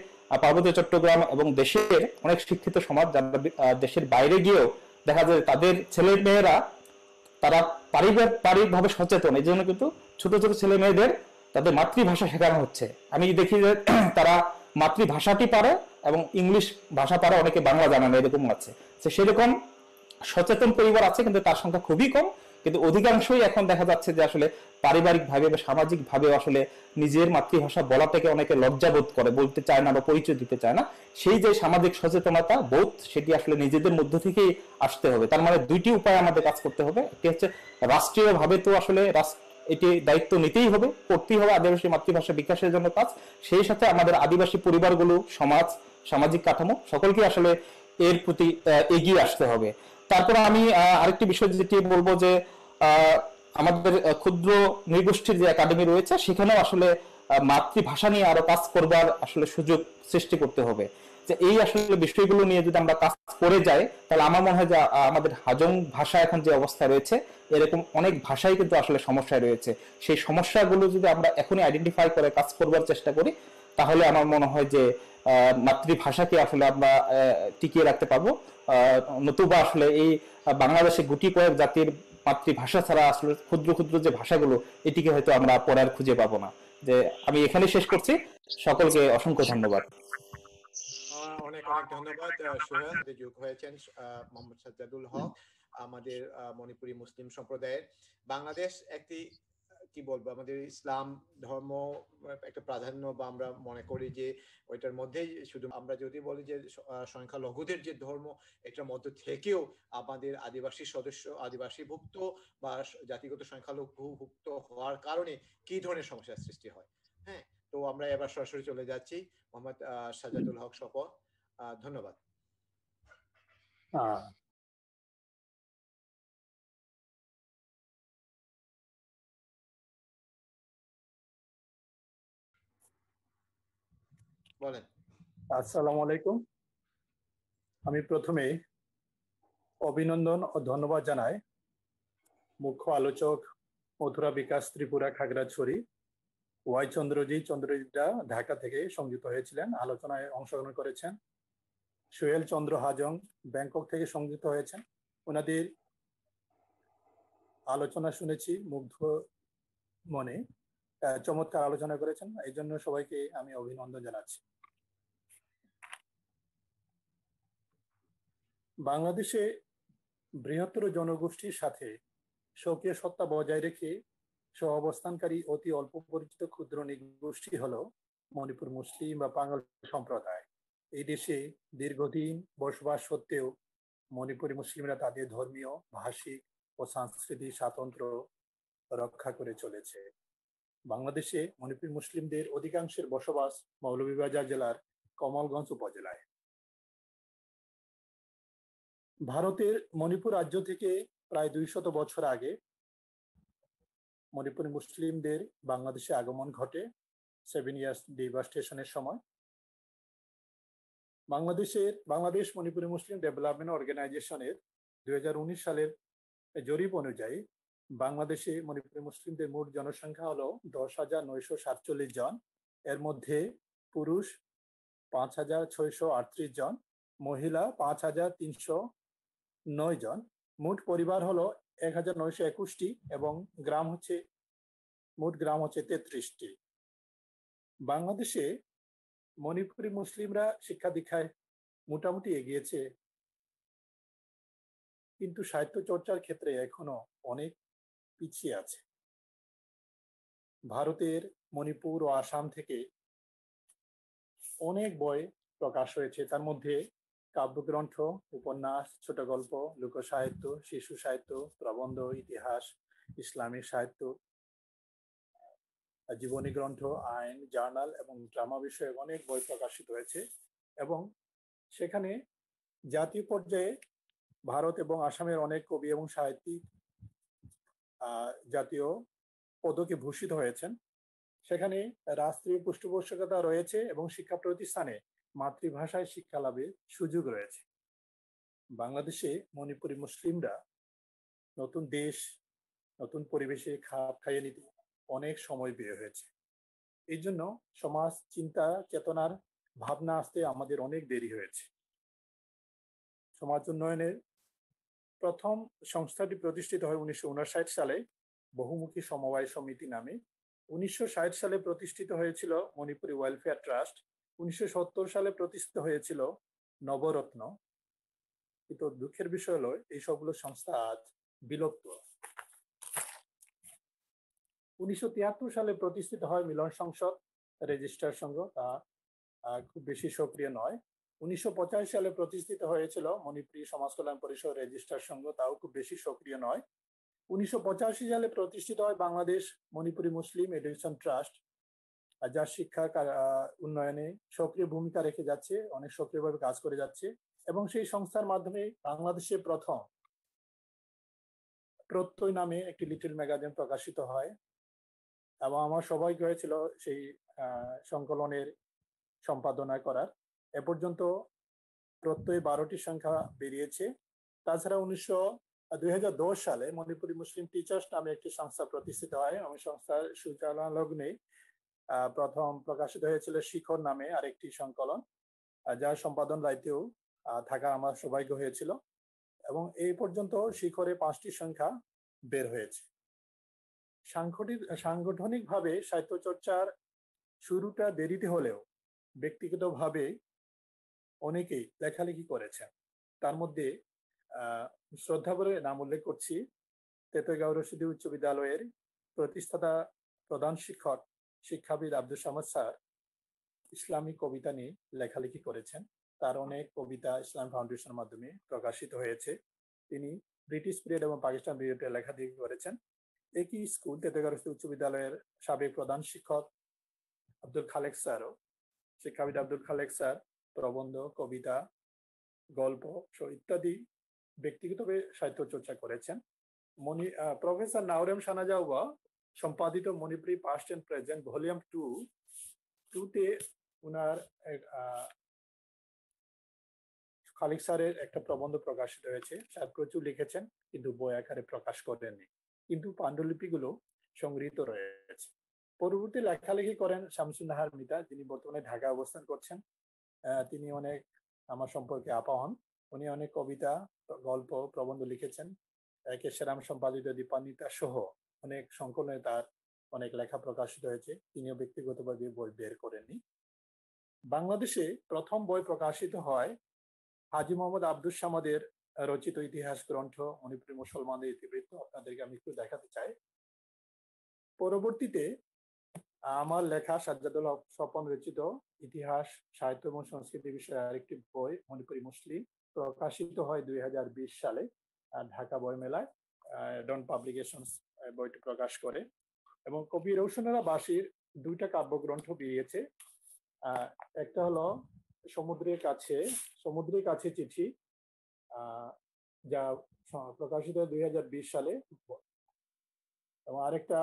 পার্বত্য চট্টগ্রাম এবং দেশের অনেক শিক্ষিত সমাজ যারা দেশের বাইরে গিয়েও দেখা যায় তাদের ছেলে মেয়েরা তারা পারিবারিকভাবে সচেতন, এই জন্য কিন্তু ছোট ছোট ছেলে মেয়েদের তাদের মাতৃভাষা শেখানো হচ্ছে। আমি দেখি যে তারা মাতৃভাষাটি পারে এবং ইংলিশ ভাষা পারে, অনেকে বাংলা জানে না, এরকম আছে। তো সেরকম সচেতন পরিবার আছে, কিন্তু তার সংখ্যা খুবই কম। কিন্তু অধিকাংশই এখন দেখা যাচ্ছে যে আসলে পারিবারিক ভাবে বা সামাজিক ভাবে আসলে নিজের মাতৃভাষা বলা থেকে অনেকে লজ্জা বোধ করে, বলতে চায় না বা পরিচয় দিতে চায় না। সেই যে সামাজিক সচেতনতা বোধ, সেটি আসলে নিজেদের মধ্য থেকেই আসতে হবে। তার মানে দুইটি উপায় আমাদের কাজ করতে হবে। একটি হচ্ছে রাষ্ট্রীয় ভাবে, তো আসলে এটি দায়িত্ব নিতেই হবে, করতেই হবে আদিবাসী মাতৃভাষা বিকাশের জন্য কাজ। সেই সাথে আমাদের আদিবাসী পরিবারগুলো, সমাজ, সামাজিক কাঠামো সকলকে আসলে এর প্রতি এগিয়ে আসতে হবে। তারপর আমি আরেকটি বিষয় যেটি বলবো যে আহ, আমাদের ক্ষুদ্র নৃগোষ্ঠীর যে একাডেমি রয়েছে, সেখানেও আসলে মাতৃভাষা নিয়ে আরো কাজ করবার আসলে সুযোগ সৃষ্টি করতে হবে। যে এই আসলে বিষয়গুলো নিয়ে যদি আমরা কাজ করে যাই, তাহলে আমার মনে হয় যে আমাদের হাজং ভাষা এখন যে অবস্থা রয়েছে, এরকম অনেক ভাষাই কিন্তু আসলে সমস্যায় রয়েছে। সেই সমস্যাগুলো যদি আমরা এখনই আইডেন্টিফাই করে কাজ করবার চেষ্টা করি, তাহলে আমার মনে হয় যে মাতৃভাষাকে আসলে আমরা টিকিয়ে রাখতে পারবো। নতুবা আসলে এই বাংলাদেশে গুটি কয়েক জাতির মাতৃভাষা ছাড়া আসলে ক্ষুদ্র ক্ষুদ্র যে ভাষাগুলো, এটিকে হয়তো আমরা পড়ার খুঁজে পাবো না। যে আমি এখানে শেষ করছি। সকলকে অসংখ্য ধন্যবাদ। অনেক অনেক ধন্যবাদ সোহেল, যে যোগ হয়েছেন মোহাম্মদ সাজ্জাদুল হক, আমাদের মণিপুরী মুসলিম সম্প্রদায়ের। বাংলাদেশ একটি কি বলবো, আমাদের ইসলাম ধর্ম একটা প্রাধান্য, বা আমরা মনে করি যে ওইটার মধ্যেই শুধু, আমরা যদি বলি যে সংখ্যালঘুদের যে ধর্ম, এটার মধ্যে থেকেও আমাদের আদিবাসী সদস্য, আদিবাসী ভুক্ত বা জাতিগত সংখ্যালঘু ভুক্ত হওয়ার কারণে কি ধরনের সমস্যার সৃষ্টি হয়। হ্যাঁ, তো আমরা এবার সরাসরি চলে যাচ্ছি মোহাম্মদ সাজাদুল হক স্বপন। ধন্যবাদ। আহ, বলেন। আসসালামু আলাইকুম। আমি প্রথমে অভিনন্দন ও ধন্যবাদ জানাই মুখ্য আলোচক মথুরা বিকাশ ত্রিপুরা খাগড়াছড়ি ওয়াই চন্দ্রজিৎরা ঢাকা থেকে সংযুক্ত হয়েছিলেন, আলোচনায় অংশগ্রহণ করেছেন। সোহেল চন্দ্র হাজং ব্যাংকক থেকে সংযুক্ত হয়েছেন, ওনাদের আলোচনা শুনেছি মুগ্ধ মনে, চমৎকার আলোচনা করেছেন, এই জন্য সবাইকে আমি অভিনন্দন জানাচ্ছি। বাংলাদেশে বৃহত্তর জনগোষ্ঠীর সাথে স্বকীয় সত্তা বজায় রেখে সহ অবস্থানকারী অতি অল্প পরিচিত ক্ষুদ্র নৃগোষ্ঠী হলো মণিপুর মুসলিম বা বাঙাল সম্প্রদায়। এই দেশে দীর্ঘদিন বসবাস সত্ত্বেও মণিপুরী মুসলিমরা তাদের ধর্মীয়, ভাষিক ও সাংস্কৃতিক স্বাতন্ত্র্য রক্ষা করে চলেছে। বাংলাদেশে মণিপুরী মুসলিমদের অধিকাংশের বসবাস মৌলভীবাজার জেলার কমলগঞ্জ উপজেলায়। ভারতের মণিপুর রাজ্য থেকে প্রায় 200 বছর আগে মণিপুরী মুসলিমদের বাংলাদেশে আগমন ঘটে 7 ইয়ার্স ডিভাস্টেশনের সময়। বাংলাদেশ মণিপুরী মুসলিম ডেভেলপমেন্ট অর্গানাইজেশনের 2019 সালের জরিপ অনুযায়ী বাংলাদেশে মণিপুরী মুসলিমদের মোট জনসংখ্যা হলো 10,947 জন। এর মধ্যে পুরুষ 5,638 জন, মহিলা 5,309 জন। মোট পরিবার হলো 1,921টি এবং মোট গ্রাম হচ্ছে 33টি। বাংলাদেশে মণিপুরী মুসলিমরা শিক্ষা দীক্ষায় মোটামুটি এগিয়েছে, কিন্তু সাহিত্য চর্চার ক্ষেত্রে এখনো অনেক পিছিয়ে আছে। ভারতের মণিপুর ও আসাম থেকে অনেক বই প্রকাশ হয়েছে, তার মধ্যে কাব্যগ্রন্থ, উপন্যাস, ছোট গল্প, লোকসাহিত্য, শিশু সাহিত্য, প্রবন্ধ, ইতিহাস, ইসলামিক সাহিত্য, জীবনী গ্রন্থ, আইন, জার্নাল এবং ড্রামা বিষয়ে অনেক বই প্রকাশিত হয়েছে। এবং সেখানে জাতীয় পর্যায়ে ভারত এবং আসামের অনেক কবি এবং সাহিত্যিক জাতীয় পদকে ভূষিত হয়েছেন। সেখানে রাষ্ট্রীয় পৃষ্ঠপোষকতা রয়েছে এবং শিক্ষা প্রতিষ্ঠানে মাতৃভাষায় শিক্ষা লাভের সুযোগ রয়েছে। বাংলাদেশে মণিপুরী মুসলিমরা নতুন দেশ, নতুন পরিবেশে খাপ খাইয়ে নিতে অনেক সময় ব্যয় হয়েছে। এই জন্য সমাজ চিন্তা চেতনার ভাবনা আসতে আমাদের অনেক দেরি হয়েছে। সমাজ উন্নয়নের প্রথম সংস্থাটি প্রতিষ্ঠিত হয় 1959 সালে বহুমুখী সমবায় সমিতি নামে। 1960 সালে প্রতিষ্ঠিত হয়েছিল মণিপুরি ওয়েলফেয়ার ট্রাস্ট। 1970 সালে প্রতিষ্ঠিত হয়েছিল নবরত্ন। কিন্তু দুঃখের বিষয় হলো এই সবগুলো সংস্থা আজ বিলুপ্ত। 1973 সালে প্রতিষ্ঠিত হয় মিলন সংসদ রেজিস্ট্রার সংঘ, তা খুব বেশি সক্রিয় নয়। 1985 সালে প্রতিষ্ঠিত হয়েছিল মণিপুরী সমাজ কল্যাণ পরিষদ রেজিস্ট্রার সংঘ, তাও খুব বেশি সক্রিয় নয়। 1985 সালে প্রতিষ্ঠিত হয় বাংলাদেশ মণিপুরী মুসলিম এডুকেশন ট্রাস্ট, যা শিক্ষা উন্নয়নে সক্রিয় ভূমিকা রেখে যাচ্ছে, অনেক সক্রিয়ভাবে কাজ করে যাচ্ছে। এবং সেই সংস্থার মাধ্যমে বাংলাদেশে প্রথম প্রত্যয় নামে একটি লিটল ম্যাগাজিন প্রকাশিত হয় এবং আমার সৌভাগ্য হয়েছিল সেই সংকলনের সম্পাদনা করার। এ পর্যন্ত প্রত্যয় 12টি সংখ্যা বেরিয়েছে। তাছাড়া 2010 সালে মণিপুরি মুসলিম টিচার্স নামে একটি সংস্থা প্রতিষ্ঠিত হয়। আমি সংস্থার সূচনা লগ্নে প্রথম প্রকাশিত হয়েছিল শিখর নামে আরেকটি সংকলন, যার সম্পাদন দায়িত্বেও থাকার আমার সৌভাগ্য হয়েছিল। এবং এই পর্যন্ত শিখরে 5টি সংখ্যা বের হয়েছে। সাংগঠনিকভাবে সাহিত্য চর্চার শুরুটা দেরিতে হলেও ব্যক্তিগতভাবে অনেকেই লেখালেখি করেছেন। তার মধ্যে শ্রদ্ধা করে নাম উল্লেখ করছি তেতগাঁও রশিদি উচ্চ বিদ্যালয়ের প্রতিষ্ঠাতা প্রধান শিক্ষক শিক্ষাবিদ আব্দুল সামাদ স্যার ইসলামী কবিতা নিয়ে লেখালেখি করেছেন। তার অনেক কবিতা ইসলাম ফাউন্ডেশনের মাধ্যমে প্রকাশিত হয়েছে। তিনি ব্রিটিশ পিরিয়ড এবং পাকিস্তান পিরিয়ডে লেখালেখি করেছেন। একই স্কুল তেতগাঁও রশিদি উচ্চ বিদ্যালয়ের সাবেক প্রধান শিক্ষক আব্দুল খালেক স্যারও, শিক্ষাবিদ আব্দুল খালেক স্যার প্রবন্ধ, কবিতা, গল্প ইত্যাদি ব্যক্তিগতভাবে সাহিত্য চর্চা করেছেন। প্রফেসর নাওরেম সানাজাওয়া সম্পাদিত Manipuri past and present volume 2-তে উনার খালিক স্যারের একটা প্রবন্ধ প্রকাশিত হয়েছে। স্যার প্রচুর লিখেছেন কিন্তু বই আকারে প্রকাশ করেননি, কিন্তু পাণ্ডুলিপিগুলো সংগৃহীত রয়েছে। পরবর্তী লেখালেখি করেন শামসুন নাহার মিতা, যিনি বর্তমানে ঢাকা অবস্থান করছেন। তিনি অনেক আমার সম্পর্কে আপা হন। উনি অনেক কবিতা, গল্প, প্রবন্ধ লিখেছেন। কেশরাম সম্পাদিত দীপান্বিতা সহ অনেক সংকলনে তার অনেক লেখা প্রকাশিত হয়েছে। তিনিও ব্যক্তিগতভাবে বই বের করেননি। বাংলাদেশে প্রথম বই প্রকাশিত হয় হাজী মোহাম্মদ আব্দুস সামাদের রচিত ইতিহাস গ্রন্থ মণিপুরী মুসলমানদের ইতিবৃত্ত। আপনাদেরকে আমি একটু দেখাতে চাই। পরবর্তীতে আমার লেখা সাজ্জাদুল হক স্বপন রচিত ইতিহাস, সাহিত্য এবং সংস্কৃতি বিষয়ে আরেকটি বই মণিপুরী মুসলিম প্রকাশিত হয় 2020 সালে ঢাকা বইমেলায়। ডন পাবলিকেশনস বইটি প্রকাশ করে। এবং কবি রৌশনারা বাসীর 2টা কাব্যগ্রন্থ বেরিয়েছে। একটা হলো সমুদ্রের কাছে চিঠি, যা প্রকাশিত 2020 সালে, এবং আরেকটা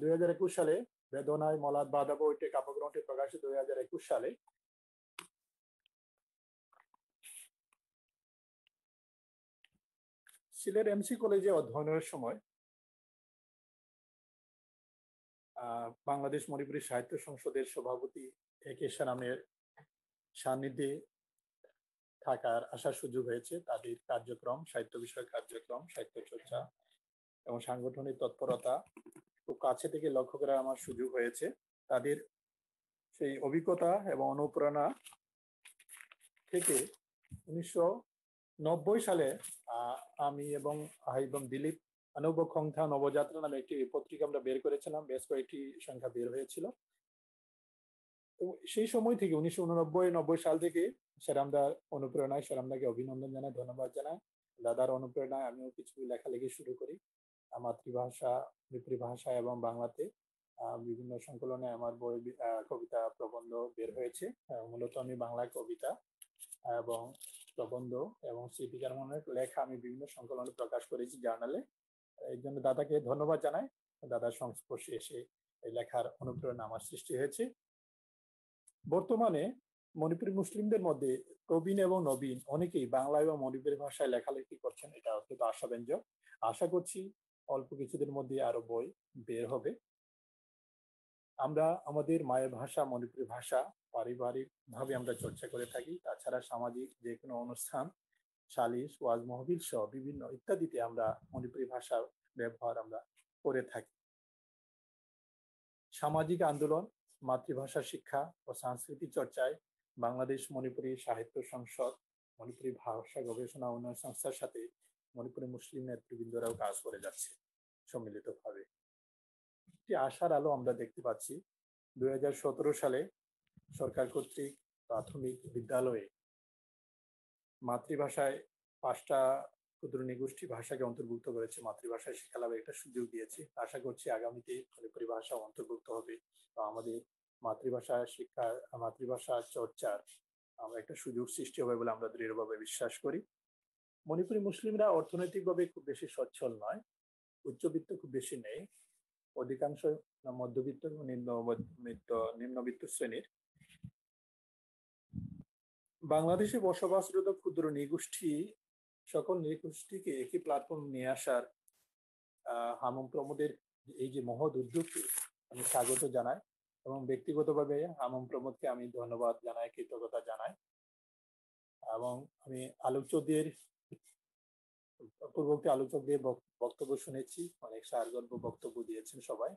2021 সালে বেদনায় মলাদ বাধা বইটি কাব্যগ্রন্থে প্রকাশিত 2021 সালে। সিলেট এমসি কলেজে অধ্যয়নের সময় বাংলাদেশ মণিপুরী সাহিত্য সংসদের সভাপতি একে নামের সান্নিধ্যে থাকার আসার সুযোগ হয়েছে। তাদের কার্যক্রম, সাহিত্য বিষয়ক কার্যক্রম, সাহিত্য চর্চা এবং সাংগঠনিক তৎপরতা খুব কাছে থেকে লক্ষ্য করার আমার সুযোগ হয়েছে। তাদের সেই অভিজ্ঞতা এবং অনুপ্রেরণা থেকে 1990 সালে আমি এবং দিলীপ অনুবক্ষংথা নবযাত্রা নামে একটি পত্রিকা আমরা বের করেছিলাম। বেশ কয়েকটি সংখ্যা বের হয়েছিল। তো সেই সময় থেকে 1989-90 সাল থেকে সেরামদার অনুপ্রেরণায় সেরামদাকে অভিনন্দন জানাই, ধন্যবাদ জানাই। দাদার অনুপ্রেরণায় আমিও কিছু লেখালেখি শুরু করি মাতৃভাষা, মাতৃভাষা এবং বাংলাতে। বিভিন্ন সংকলনে আমার বই, কবিতা, প্রবন্ধ বের হয়েছে। মূলত আমি বাংলা কবিতা এবং প্রবন্ধ এবং স্মৃতিকার মনের লেখা আমি বিভিন্ন সংকলনে প্রকাশ করেছি জার্নালে। এই জন্য দাদাকে ধন্যবাদ জানাই। দাদার সংস্পর্শে এসে এই লেখার অনুপ্রেরণা আমার সৃষ্টি হয়েছে। বর্তমানে মণিপুরী মুসলিমদের মধ্যে প্রবীণ এবং নবীন অনেকেই বাংলা এবং মণিপুরী ভাষায় লেখালেখি করছেন। এটা অত্যন্ত আশাব্যঞ্জক। আশা করছি অল্প কিছুদিন মধ্যে আরো বই বের হবে। আমরা আমাদের মায়ের ভাষা মণিপুরী ভাষা পারিবারিক ভাবে আমরা চর্চা করে থাকি। তাছাড়া সামাজিক যে কোনো অনুষ্ঠান, সালিশ, ওয়াজ মাহফিল সহ বিভিন্ন ইত্যাদিতে আমরা মণিপুরী ভাষা ব্যবহার আমরা করে থাকি। সামাজিক আন্দোলন, মাতৃভাষা শিক্ষা ও সংস্কৃতি চর্চায় বাংলাদেশ মণিপুরী সাহিত্য সংসদ, মণিপুরী ভাষা গবেষণা উন্নয়ন সংস্থার সাথে মণিপুরী মুসলিম নেতৃবৃন্দরাও কাজ করে যাচ্ছে সম্মিলিতভাবে। একটি আশার আলো আমরা দেখতে পাচ্ছি। 2017 সালে সরকার কর্তৃক প্রাথমিক বিদ্যালয়ে মাতৃভাষায় 5টা ক্ষুদ্র নিগোষ্ঠী ভাষাকে অন্তর্ভুক্ত করেছে, মাতৃভাষায় শিক্ষালাভের একটা সুযোগ দিয়েছে। আশা করছি আগামীতে মণিপুরী ভাষা অন্তর্ভুক্ত হবে, তো আমাদের মাতৃভাষা শিক্ষা, মাতৃভাষা চর্চার আমরা একটা সুযোগ সৃষ্টি হবে বলে আমরা দৃঢ়ভাবে বিশ্বাস করি। মণিপুরী মুসলিমরা অর্থনৈতিকভাবে খুব বেশি সচ্ছল নয়, উচ্চবিত্ত খুব বেশি নেই, অধিকাংশ মধ্যবিত্ত এবং নিম্নবিত্ত শ্রেণীর। বাংলাদেশে বসবাসরত ক্ষুদ্র নিগোষ্ঠী সকল নিগোষ্ঠীকে একই প্ল্যাটফর্ম নিয়ে আসার হামুম প্রমোদের এই যে মহৎ উদ্যোগকে আমি স্বাগত জানাই এবং ব্যক্তিগতভাবে হামুম প্রমোদকে আমি ধন্যবাদ জানাই, কৃতজ্ঞতা জানাই। এবং আমি আলোচকদের পূর্ববর্তী আলোচকদের বক্তব্য শুনেছি, অনেক সারগর্ভ বক্তব্য দিয়েছেন, সবাই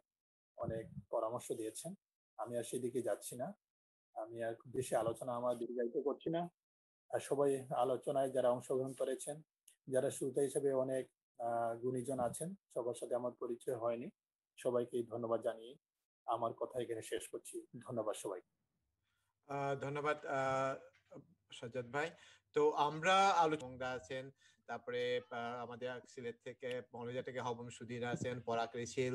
অনেক পরামর্শ দিয়েছেন। আমি আর সেদিকে যাচ্ছি না, আমি আর খুব বেশি আলোচনা আমার দীর্ঘায়িত করছি না। আর সবাই আলোচনায় যারা অংশগ্রহণ করেছেন, যারা শ্রোতা হিসেবে অনেক গুণীজন আছেন, সবার সাথে আমার পরিচয় হয়নি, সবাইকে ধন্যবাদ জানিয়ে আমার কথা এখানে শেষ করছি। ধন্যবাদ সবাই। ধন্যবাদ সাজ্জাদ ভাই। তো আমরা আলোচনা আছেন, তারপরে আমাদের সিলেট থেকে মৌলভীবাজার থেকে হবন সুধীর আছেন, পরাগ রিশিল,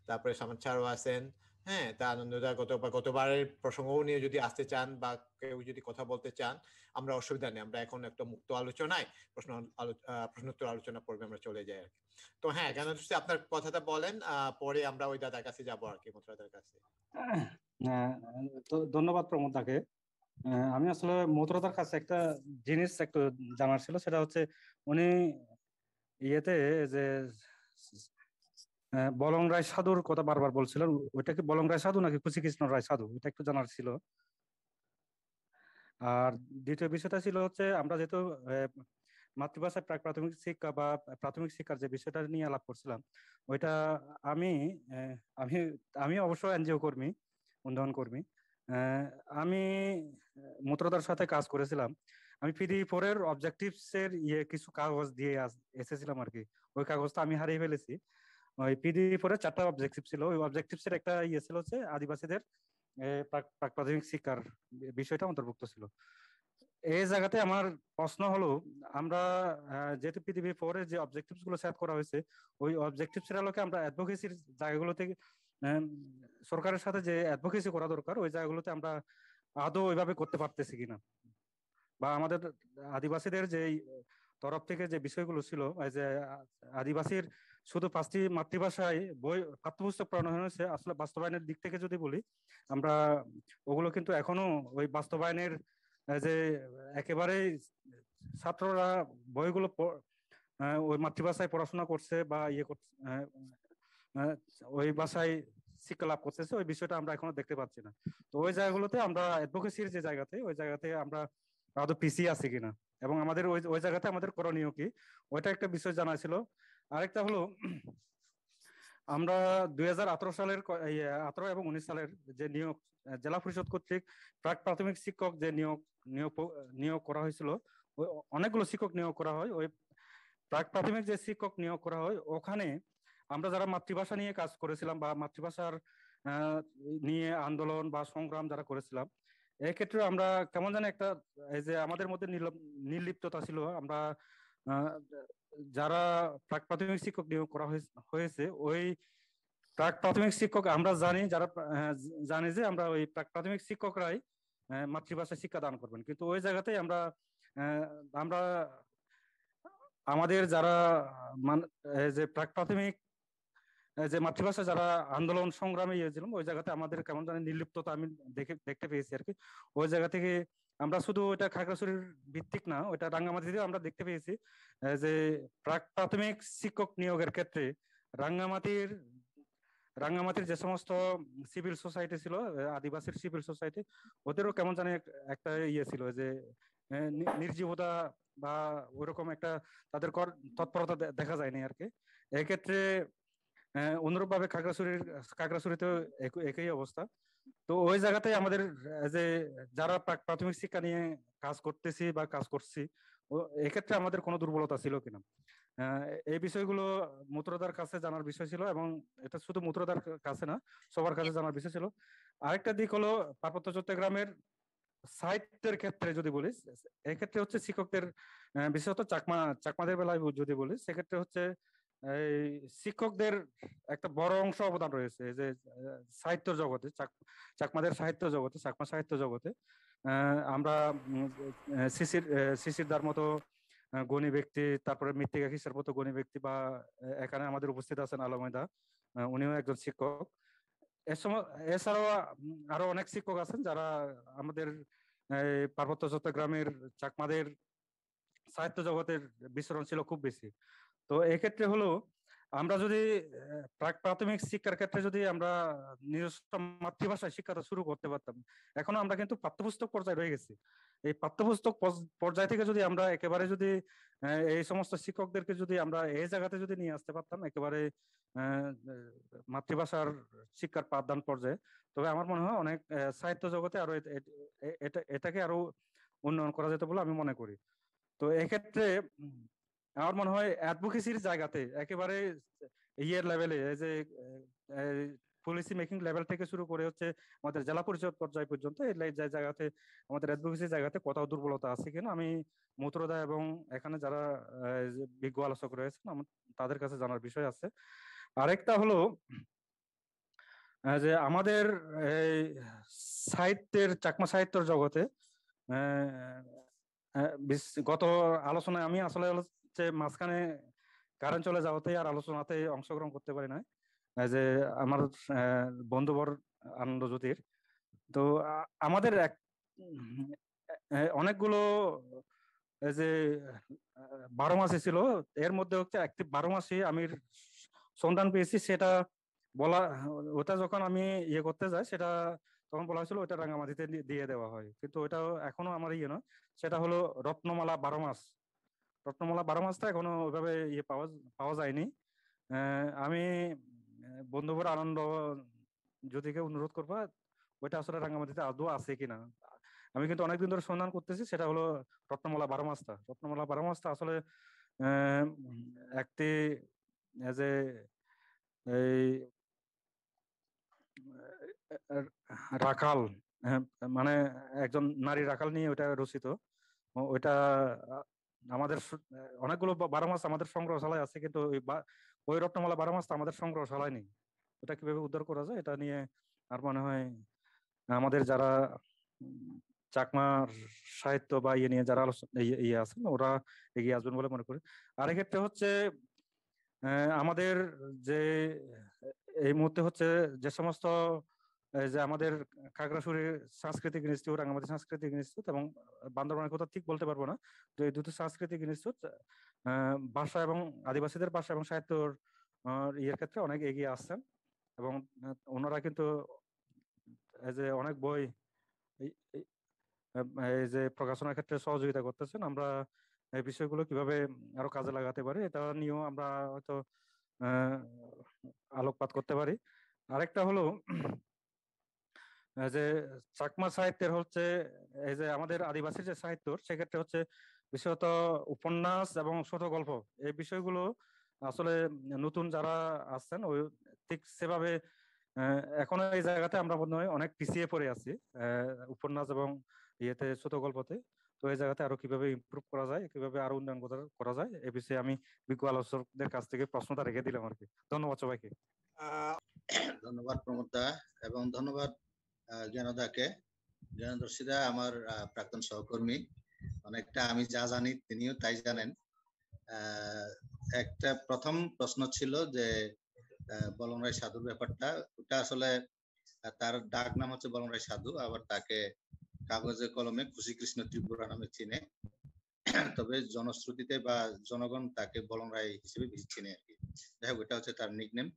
তারপরে সামাদ চারও আছেন। হ্যাঁ, তা আনন্দদা গতবারের প্রসঙ্গও নিয়ে যদি আসতে চান বা কেউ যদি কথা বলতে চান, আমরা অসুবিধা নেই, আমরা এখন একটা মুক্ত আলোচনায় প্রশ্নোত্তর আলোচনা পর্বে আমরা চলে যাই আর কি। তো হ্যাঁ, কেন আপনার কথাটা বলেন, পরে আমরা ওই দাদার কাছে যাবো আর কি, মথুরাদার কাছে। তো ধন্যবাদ প্রমোদাকে। আমি আসলে মথুরাদার কাছে একটা জিনিস একটু জানার ছিল, সেটা হচ্ছে উনি ইয়েতে যে বলং রায় সাধুর কথা বারবার বলছিলেন, ওইটা কি বলং রায় সাধু নাকি কুচিকৃষ্ণ রায় সাধু, এটা একটু জানার ছিল। আর দ্বিতীয় বিষয়টা ছিল হচ্ছে আমরা যেহেতু মাতৃভাষায় প্রাক প্রাথমিক শিক্ষা বা প্রাথমিক শিক্ষার যে বিষয়টা নিয়ে আলাপ করছিলাম, ওইটা আমি আমি আমি অবশ্য এনজিও কর্মী, উন্নয়ন কর্মী। আমি মথুরাদার সাথে কাজ করেছিলাম। আমি PD4 এর অবজেক্টিভস এর কিছু কাগজ দিয়ে এসেছিলাম আর কি। ওই কাগজটা আমি হারিয়ে ফেলেছি। ওই PD4 এর 4টা অবজেক্টিভ ছিল, ওই অবজেক্টিভস এর একটা ছিল হচ্ছে আদিবাসীদের প্রাক প্রাথমিক শিক্ষার বিষয়টা অন্তর্ভুক্ত ছিল। এই জায়গাতে আমার প্রশ্ন হলো, আমরা যেহেতু PD4 এর যে অবজেক্টিভস গুলো সেট করা হয়েছে, ওই অবজেক্টিভস এর আলোকে আমরা অ্যাডভোকেসির জায়গাগুলোতে সরকারের সাথে যে অ্যাডভোকেসি করা দরকার, ওই জায়গাগুলোতে আমরা আদৌ ওইভাবে করতে পারতেছি কিনা, বা আমাদের আদিবাসীদের যে তরফ থেকে যে বিষয়গুলো ছিল, যে আদিবাসীর শুধু 5টি মাতৃভাষায় বই পাঠ্যপুস্তক প্রণয়ন হয়েছে, আসলে বাস্তবায়নের দিক থেকে যদি বলি, আমরা ওগুলো কিন্তু এখনো ওই বাস্তবায়নের যে একেবারে ছাত্ররা বইগুলো ওই মাতৃভাষায় পড়াশোনা করছে বা করছে, ওই ভাষায় শিক্ষা লাভ করতেছে, ওই বিষয়টা আমরা এখনো দেখতে পাচ্ছি না। তো ওই জায়গাগুলোতে আমরা অ্যাডভোকেসির যে জায়গাতে, ওই জায়গাতে আমরা আদৌ পিছিয়ে আছি কিনা এবং আমাদের ওই জায়গাতে আমাদের করণীয় কি, ওইটা একটা বিষয় জানা ছিল। আরেকটা হলো, আমরা 2018 সালের 18 এবং 19 সালের যে নিয়োগ জেলা পরিষদ কর্তৃক প্রাক প্রাথমিক শিক্ষক যে নিয়োগ করা হয়েছিল, ওই অনেকগুলো শিক্ষক নিয়োগ করা হয়। ওই প্রাক প্রাথমিক যে শিক্ষক নিয়োগ করা হয়, ওখানে আমরা যারা মাতৃভাষা নিয়ে কাজ করেছিলাম বা মাতৃভাষার নিয়ে আন্দোলন বা সংগ্রাম যারা করেছিলাম, এক্ষেত্রে আমরা কেমন জানি একটা এই যে আমাদের মধ্যে নির্লিপ্ততা ছিল। আমরা যারা প্রাক প্রাথমিক শিক্ষক নিয়োগ করা হয়েছে, ওই প্রাক প্রাথমিক শিক্ষক আমরা জানি, যারা জানি যে আমরা ওই প্রাক প্রাথমিক শিক্ষকরাই মাতৃভাষায় শিক্ষা দান করবেন, কিন্তু ওই জায়গাতেই আমরা আমরা আমাদের যারা যে প্রাক প্রাথমিক যে মাতৃভাষা যারা আন্দোলন সংগ্রামে ছিলাম, ওই জায়গাতে আমাদের কেমন জানি নির্লিপ্ততা আমি দেখতে পেয়েছি আর কি। ওই জায়গা থেকে আমরা শুধু ওইটা খাগড়াছড়ির ভিত্তিক না, ওইটা রাঙ্গামাটিতেও আমরা দেখতে পেয়েছি যে প্রাক প্রাথমিক শিক্ষক নিয়োগের ক্ষেত্রে রাঙ্গামাটির যে সমস্ত সিভিল সোসাইটি ছিল, আদিবাসীর সিভিল সোসাইটি, ওদেরও কেমন জানি একটা ছিল যে নির্জীবতা বা ওইরকম একটা তাদের তৎপরতা দেখা যায়নি আর কি। এক্ষেত্রে অনুরূপভাবে খাগড়াছড়িতেও একই অবস্থা। তো ওই জায়গাতে আমাদের যে যারা প্রাথমিক শিক্ষা নিয়ে কাজ করতেছি বা কাজ করছি, এক্ষেত্রে আমাদের কোনো দুর্বলতা ছিল কিনা, এই বিষয়গুলো মুত্রদার কাছে জানার বিষয় ছিল। এবং এটা শুধু মুত্রদার কাছে না, সবার কাছে জানার বিষয় ছিল। আরেকটা দিক হলো পার্বত্য চট্টগ্রামের সাহিত্যের ক্ষেত্রে যদি বলিস, এক্ষেত্রে হচ্ছে শিক্ষকদের, বিশেষত চাকমাদের বেলায় যদি বলিস, সেক্ষেত্রে হচ্ছে এই শিক্ষকদের একটা বড় অংশ অবদান রয়েছে। এই যে সাহিত্য জগতে, চাকমাদের সাহিত্য জগতে, চাকমা সাহিত্য জগতে আমরা শিশিরদার মতো গুণী ব্যক্তি, তারপরে মৃত্তিকা খিসের মতো গুণী ব্যক্তি, বা এখানে আমাদের উপস্থিত আছেন আলমেদা, উনিও একজন শিক্ষক। এছাড়াও আরো অনেক শিক্ষক আছেন যারা আমাদের পার্বত্য চট্টগ্রামের চাকমাদের সাহিত্য জগতের বিচরণ ছিল খুব বেশি। তো এক্ষেত্রে হলো আমরা যদি প্রাথমিক শিক্ষার ক্ষেত্রে যদি আমরা নিজস্ব মাতৃভাষায় শিক্ষাটা শুরু করতে পারতাম, এখনো আমরা কিন্তু পাঠ্যপুস্তক পর্যায়ে রয়ে গেছি। এই পাঠ্যপুস্তক পর্যায় থেকে যদি আমরা একেবারে যদি এই সমস্ত শিক্ষকদেরকে যদি আমরা এই জায়গাতে যদি নিয়ে আসতে পারতাম একেবারে মাতৃভাষার শিক্ষার পাঠদান পর্যায়ে, তবে আমার মনে হয় অনেক সাহিত্য জগতে আরো এটাকে আরো উন্নয়ন করা যেত বলে আমি মনে করি। তো এক্ষেত্রে আমার মনে হয় অ্যাডভোকেসির জায়গাতে একেবারে ইয়ের লেভেলে, যে পলিসি মেকিং লেভেল থেকে শুরু করে হচ্ছে আমাদের জেলা পরিষদ পর্যায় পর্যন্ত এই জায়গাতে আমাদের অ্যাডভোকেসির জায়গাতে কোথাও দুর্বলতা আছে কিনা আমি মুত্রদা এবং এখানে যারা বিজ্ঞ আলোচক রয়েছেন তাদের কাছে জানার বিষয় আছে। আরেকটা হলো যে আমাদের এই সাহিত্যের, চাকমা সাহিত্যের জগতে গত আলোচনায় আমি আসলে হচ্ছে মাঝখানে কারেন্ট চলে যাওয়াতে আর আলোচনাতে অংশগ্রহণ করতে পারি না, যে আমার বন্ধুবর আনন্দ জ্যোতির। তো আমাদের অনেকগুলো যে 12 মাসি ছিল, এর মধ্যে হচ্ছে একটি 12 মাসি আমি সন্ধান পেয়েছি। সেটা বলা, ওটা যখন আমি ইয়ে করতে যাই সেটা তখন বলা হয়েছিল ওটা রাঙামাটিতে দিয়ে দেওয়া হয়, কিন্তু ওটা এখনো আমার ইয়ে নয়। সেটা হলো রত্নমালা 12 মাস। রত্নমালা 12 মাসটা এখনো ওইভাবে ইয়ে পাওয়া যায়নি। আমি বন্ধুবর আনন্দ জ্যোতিকে অনুরোধ করবো ওইটা আসলে রাঙামাটিতে আদৌ আছে কিনা। আমি কিন্তু অনেকদিন ধরে সন্ধান করতেছি। সেটা হলো রত্নমালা 12 মাসটা। রত্নমালা 12 মাসটা আসলে একটি যে এই রাখাল, মানে একজন নারী রাখাল নিয়ে ওটা রচিত। ওইটা আমাদের অনেকগুলো 12 মাস আমাদের সংগ্রহশালায় আছে, কিন্তু ওই রত্নমালা 12 মাসটা আমাদের সংগ্রহশালায় নেই। ওটা কিভাবে উদ্ধার করা যায় এটা নিয়ে আর মনে হয় আমাদের যারা চাকমার সাহিত্য বা ইয়ে নিয়ে যারা ইয়ে আছেন ওরা এগিয়ে আসবেন বলে মনে করি। আর এক্ষেত্রে হচ্ছে আমাদের যে এই মুহূর্তে হচ্ছে যে সমস্ত যে আমাদের খাগড়াছড়ি সাংস্কৃতিক ইনস্টিটিউট, রাঙামাটি সাংস্কৃতিক ইনস্টিটিউট এবং বান্দরবানের কথা ঠিক বলতে পারবো না, তো এই দুটো সাংস্কৃতিক ইনস্টিটিউট ভাষা এবং আদিবাসীদের ভাষা এবং সাহিত্যর ইয়ের ক্ষেত্রে অনেক এগিয়ে আসছেন। এবং ওনারা কিন্তু যে অনেক বই এই যে প্রকাশনার ক্ষেত্রে সহযোগিতা করতেছেন। আমরা এই বিষয়গুলো কিভাবে আরো কাজে লাগাতে পারি এটা নিয়েও আমরা হয়তো আলোকপাত করতে পারি। আরেকটা হলো যে চাকমা সাহিত্যের হচ্ছে এই যে আমাদের আদিবাসী যে সাহিত্য, সেক্ষেত্রে হচ্ছে বিশেষত উপন্যাস এবং ছোট গল্প, এই বিষয়গুলো আসলে নতুন যারা আসছেন ওই ঠিক সেভাবে এখনো এই জায়গাতে আমরা মনে হয় অনেক পিছিয়ে পড়ে আছি উপন্যাস এবং ইয়েতে, ছোট গল্পতে। তো এই জায়গাতে আরো কিভাবে ইমপ্রুভ করা যায়, কিভাবে আরো উন্নয়ন করা যায়, এ বিষয়ে আমি বিজ্ঞ আলোচকদের কাছ থেকে প্রশ্নটা রেখে দিলাম আর কি। ধন্যবাদ সবাইকে। ধন্যবাদ প্রমোদ দা, এবং ধন্যবাদ জ্ঞানদাকে। জ্ঞানদর্শীদা আমার প্রাক্তন সহকর্মী, অনেকটা আমি যা জানি তিনিও তাই জানেন। একটা প্রথম প্রশ্ন ছিল যে বলরাম রায় সাধুর ব্যাপারটা, ওটা আসলে তার ডাক নাম হচ্ছে বলরাম রায় সাধু, আবার তাকে কাগজে কলমে খুশি কৃষ্ণ ত্রিপুরা নামে চিনে, তবে জনশ্রুতিতে বা জনগণ তাকে বলরাম রায় হিসেবে বেশি চিনে আর কি। যাই হোক, এটা হচ্ছে তার নিকনেম।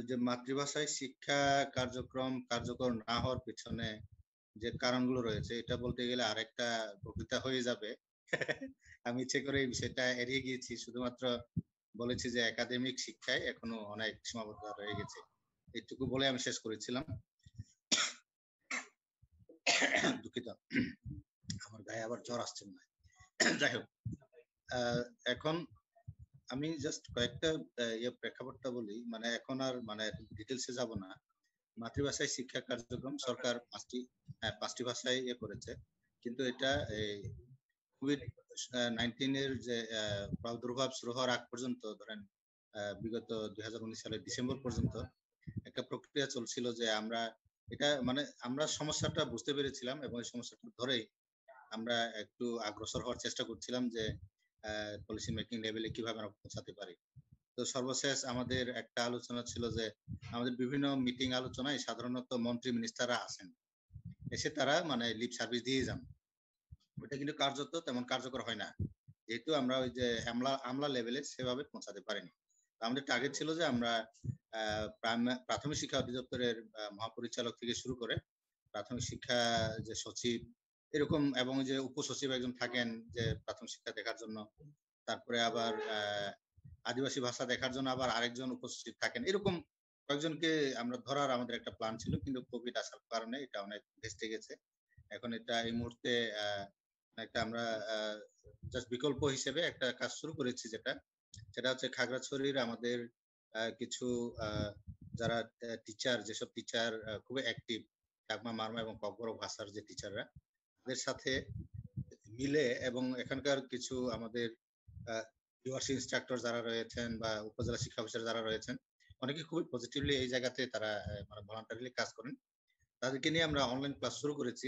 যে মাতৃভাষায় শিক্ষা কার্যক্রম কার্যকর না হওয়ার পিছনে যে কারণগুলো রয়েছে, এটা বলতে গেলে আরেকটা বক্তৃতা হয়ে যাবে। আমি ইচ্ছে করে এই বিষয়টা এড়িয়ে গিয়েছি, শুধুমাত্র বলেছি যে একাডেমিক শিক্ষায় এখনো অনেক সীমাবদ্ধতা রয়ে গেছে, এইটুকু বলে আমি শেষ করেছিলাম। দুঃখিত, আমার গায়ে আবার জ্বর আসছে না। যাই হোক, এখন আমি জাস্ট কয়েকটা প্রেক্ষাপটটা বলি, মানে এখন আর মানে ডিটেলসে যাব না। মাতৃভাষায় শিক্ষা কার্যক্রম সরকার 5টি ভাষায় করেছে, কিন্তু এটা এই কোভিড-19 এর যে প্রাদুর্ভাব শুরু হওয়ার আগ পর্যন্ত, ধরেন বিগত 2019 সালের ডিসেম্বর পর্যন্ত একটা প্রক্রিয়া চলছিল যে আমরা এটা মানে আমরা সমস্যাটা বুঝতে পেরেছিলাম এবং এই সমস্যাটা ধরেই আমরা একটু অগ্রসর হওয়ার চেষ্টা করছিলাম যে পলিসি মেকিং লেভেলে কিভাবে আমরা পৌঁছাতে পারি। তো সর্বশেষ আমাদের একটা আলোচনা ছিল যে আমাদের বিভিন্ন মিটিং আলোচনায় সাধারণত মন্ত্রী মিনিস্টাররা আসেন, এসে তারা মানে লিপ সার্ভিস দিয়ে যান, ওটা কিন্তু কার্যত তেমন কার্যকর হয় না, যেহেতু আমরা ওই যে আমলা লেভেলে সেভাবে পৌঁছাতে পারিনি। আমাদের টার্গেট ছিল যে আমরা প্রাথমিক শিক্ষা অধিদপ্তরের মহাপরিচালক থেকে শুরু করে প্রাথমিক শিক্ষা যে সচিব এরকম, এবং যে উপসচিব একজন থাকেন যে প্রাথমিক শিক্ষা দেখার জন্য, তারপরে আবার আদিবাসী ভাষা দেখার জন্য আবার আরেকজন উপসচিব থাকেন, এরকম কয়েকজনকে আমরা ধরার আমাদের একটা প্ল্যান ছিল, কিন্তু কোভিড আসার কারণে এটা অনেক ভেস্তে গেছে। এখন এটা এই মুহূর্তে একটা আমরা জাস্ট বিকল্প হিসেবে একটা কাজ শুরু করেছি, সেটা হচ্ছে খাগড়াছড়ির আমাদের কিছু যারা টিচার, যেসব টিচার খুবই অ্যাক্টিভ, চাকমা, মারমা এবং ককবরক ভাষার যে টিচাররা, তাদের সাথে মিলে এবং এখানকার কিছু আমাদের ইউআরসি ইনস্ট্রাক্টর যারা রয়েছেন বা উপজেলা শিক্ষা অফিসার যারা রয়েছেন, অনেকে খুবই পজিটিভলি এই জায়গাতে তারা মানে ভলান্টারিলি কাজ করেন, তাদেরকে নিয়ে আমরা অনলাইন ক্লাস শুরু করেছি।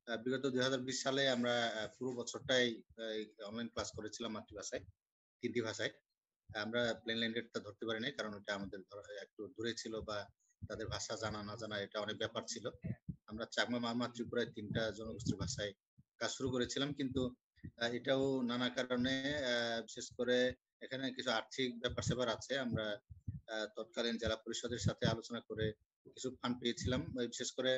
বিগত 2020 সালে আমরা পুরো বছরটাই অনলাইন ক্লাস করেছিলাম মাতৃভাষায়, 3টি ভাষায়। আমরা প্লেন ল্যাঙ্গুয়েজটা ধরতে পারি নাই, কারণ এটা আমাদের একটু দূরে ছিল বা তাদের ভাষা জানা না জানা এটা অনেক ব্যাপার ছিল। আমরা চাকমা, মারমা, ত্রিপুরায় 3টা জনগোষ্ঠীর ভাষায় কাজ শুরু করেছিলাম, কিন্তু এটাও নানা কারণে বিশেষ করে এখানে কিছু আর্থিক ব্যাপার স্যাপার আছে। আমরা তৎকালীন জেলা পরিষদের সাথে আলোচনা করে কিছু ফান্ড পেয়েছিলাম, বিশেষ করে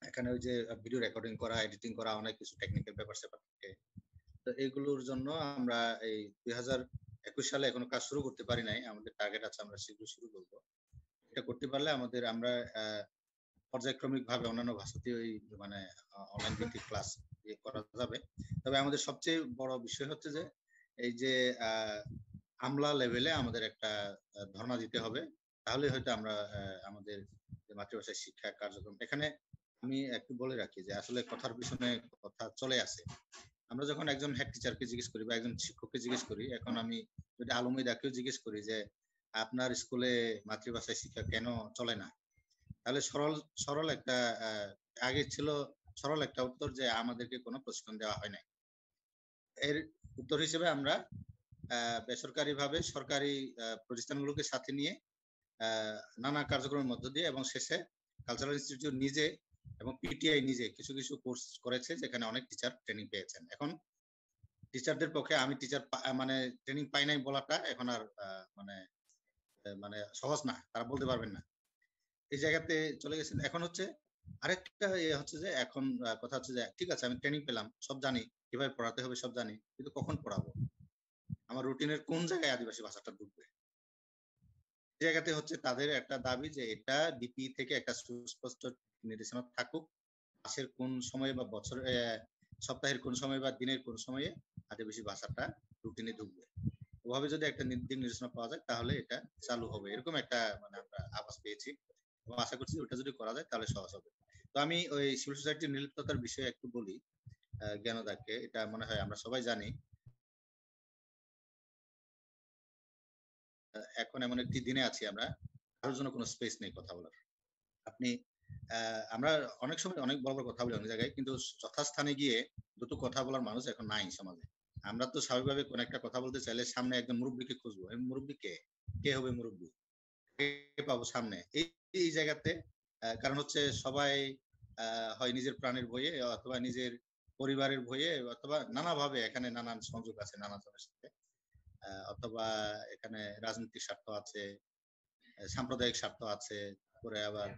এখানে ওই যে ভিডিও রেকর্ডিং করা, এডিটিং করা, অনেক কিছু টেকনিক্যাল ব্যাপার স্যাপার থাকে। তো এইগুলোর জন্য আমরা এই 2021 সালে এখনো কাজ শুরু করতে পারি নাই। আমাদের টার্গেট আছে আমরা শীঘ্র শুরু করব। এটা করতে পারলে আমরা পর্যায়ক্রমিক ভাবে অন্যান্য ভাষাতেও মানে অনলাইন ভিত্তিক ক্লাস করা যাবে। তবে আমাদের সবচেয়ে বড় বিষয় হচ্ছে যে এই যে আমলা লেভেলে আমাদের একটা ধর্ণা দিতে হবে, তাহলে হয়তো আমরা আমাদের মাতৃভাষায় শিক্ষা কার্যক্রম, এখানে আমি একটু বলে রাখি যে আসলে কথার পিছনে কথা চলে আসে। আমরা যখন একজন হেড টিচারকে জিজ্ঞেস করি বা একজন শিক্ষককে জিজ্ঞেস করি, এখন আমি যদি আলমিদাকেও জিজ্ঞেস করি যে আপনার স্কুলে মাতৃভাষায় শিক্ষা কেন চলে না, তাহলে সরল একটা আগে ছিল সরল একটা উত্তর যে আমাদেরকে কোনো প্রশিক্ষণ দেওয়া হয় নাই। এর উত্তর হিসেবে আমরা বেসরকারি ভাবে সরকারি প্রতিষ্ঠানগুলোকে সাথে নিয়ে নানা কার্যক্রমের মধ্য দিয়ে এবং শেষে কালচারাল ইনস্টিটিউট নিজে এবং পিটিআই নিজে কিছু কিছু কোর্স করেছে, যেখানে অনেক টিচার ট্রেনিং পেয়েছেন। এখন টিচারদের পক্ষে আমি টিচার মানে ট্রেনিং পাই নাই বলাটা এখন আর মানে মানে সহজ না, তারা বলতে পারবেন না, এই জায়গাতে চলে গেছেন। এখন হচ্ছে আরেকটা হচ্ছে যে এখন কথা হচ্ছে যে ঠিক আছে আমি ট্রেনিং পেলাম, সব জানি কিভাবে পড়াতে হবে, সব জানি, কিন্তু কখন পড়াবো, আমার রুটিনের কোন জায়গায় আদিবাসী ভাষাটা ঢুকবে, জায়গাতে হচ্ছে তাদের একটা দাবি যে এটা ডিপি থেকে একটা সুস্পষ্ট নির্দেশনা থাকুক, মাসের কোন সময় বা বছরের সপ্তাহের কোন সময় বা দিনের কোন সময়ে আদিবাসী ভাষাটা রুটিনে ঢুকবে। ওভাবে যদি একটা দিক নির্দেশনা পাওয়া যায় তাহলে এটা চালু হবে, এরকম একটা মানে আমরা আভাস পেয়েছি এবং আশা করছি ওটা যদি করা যায় তাহলে সহজ হবে। তো আমি ওই সিভিল সোসাইটির নির্লিপ্ততার বিষয়ে একটু বলি জ্ঞানদাকে, এটা মনে হয় আমরা সবাই জানি। এখন এমন একটি দিনে আছি আমরা, কারোর জন্য কোনো স্পেস নেই কথা বলার। আপনি আমরা অনেক সময় অনেক বড় বড় কথা বলি অনেক জায়গায়, কিন্তু যথাস্থানে গিয়ে দুটো কথা বলার মানুষ এখন নাই সমাজে। আমরা তো স্বাভাবিকভাবে কোন একটা কথা বলতে চাইলে সামনে একজন মুরব্বীকে খুঁজবো, মুরব্বী কে হবে, মুরব্বী কে পাবো সামনে, এই জায়গাতে কারণ হচ্ছে সবাই হয় নিজের প্রাণের ভয়ে অথবা নিজের পরিবারের ভয়ে অথবা নানাভাবে এখানে নানান সংযোগ আছে নানা জনের সাথে, অথবা এখানে রাজনৈতিক স্বার্থ আছে, সাম্প্রদায়িক স্বার্থ আছে, করে আবার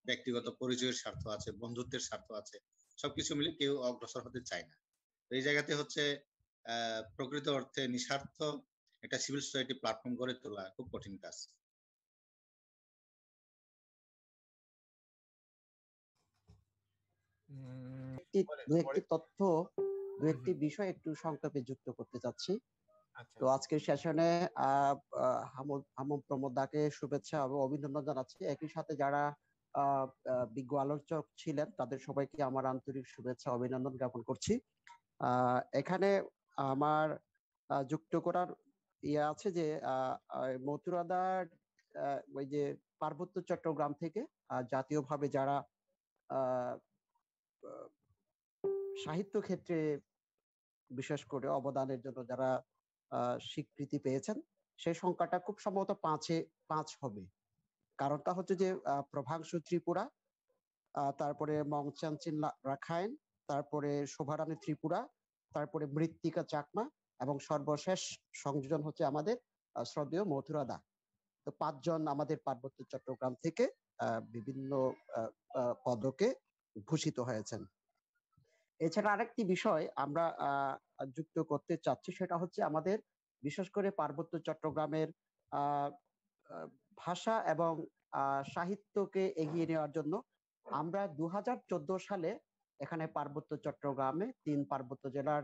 ব্যক্তিগত পরিচয়ের স্বার্থ আছে, বন্ধুত্বের স্বার্থ আছে, সবকিছু মিলে কেউ অগ্রসর হতে চায় না। এই জায়গাতে হচ্ছে প্রকৃত অর্থে নিঃস্বার্থ একটা সিভিল সোসাইটি প্ল্যাটফর্ম গড়ে তোলা খুব কঠিন কাজ। দু একটি তথ্য, দু একটি বিষয় একটু সংক্ষেপে যুক্ত করতে চাচ্ছি। আচ্ছা, তো আজকের সেশনে হামুদ প্রমোদ দাকে শুভেচ্ছা এবং অভিনন্দন জানাচ্ছি। একই সাথে যারা বিজ্ঞ আলোচক ছিলেন তাদের সবাইকে আমার আন্তরিক শুভেচ্ছা অভিনন্দন জ্ঞাপন করছি। এখানে আমার যুক্ত করার ইয়ে আছে যে মথুরাদার ওই যে পার্বত্য চট্টগ্রাম থেকে জাতীয়ভাবে যারা সাহিত্য ক্ষেত্রে বিশেষ করে অবদানের জন্য যারা স্বীকৃতি পেয়েছেন সেই সংখ্যাটা খুব সম্ভবত 5 হবে। কারণটা হচ্ছে যে প্রভাংশু ত্রিপুরা, তারপরে মংচানচিন রাখাইন, তারপরে শোভারানী ত্রিপুরা, তারপরে মৃত্তিকা চাকমা এবং সর্বশেষ সংযোজন হচ্ছে আমাদের শ্রদ্ধেয় মথুরাদা। তো 5 জন আমাদের পার্বত্য চট্টগ্রাম থেকে বিভিন্ন পদকে ভূষিত হয়েছেন। এছাড়া আরেকটি বিষয় আমরা যুক্ত করতে চাচ্ছি, সেটা হচ্ছে আমাদের বিশেষ করে পার্বত্য চট্টগ্রামের ভাষা এবং সাহিত্যকে এগিয়ে নেওয়ার জন্য আমরা 2014 সালে এখানে পার্বত্য চট্টগ্রামে 3 পার্বত্য জেলার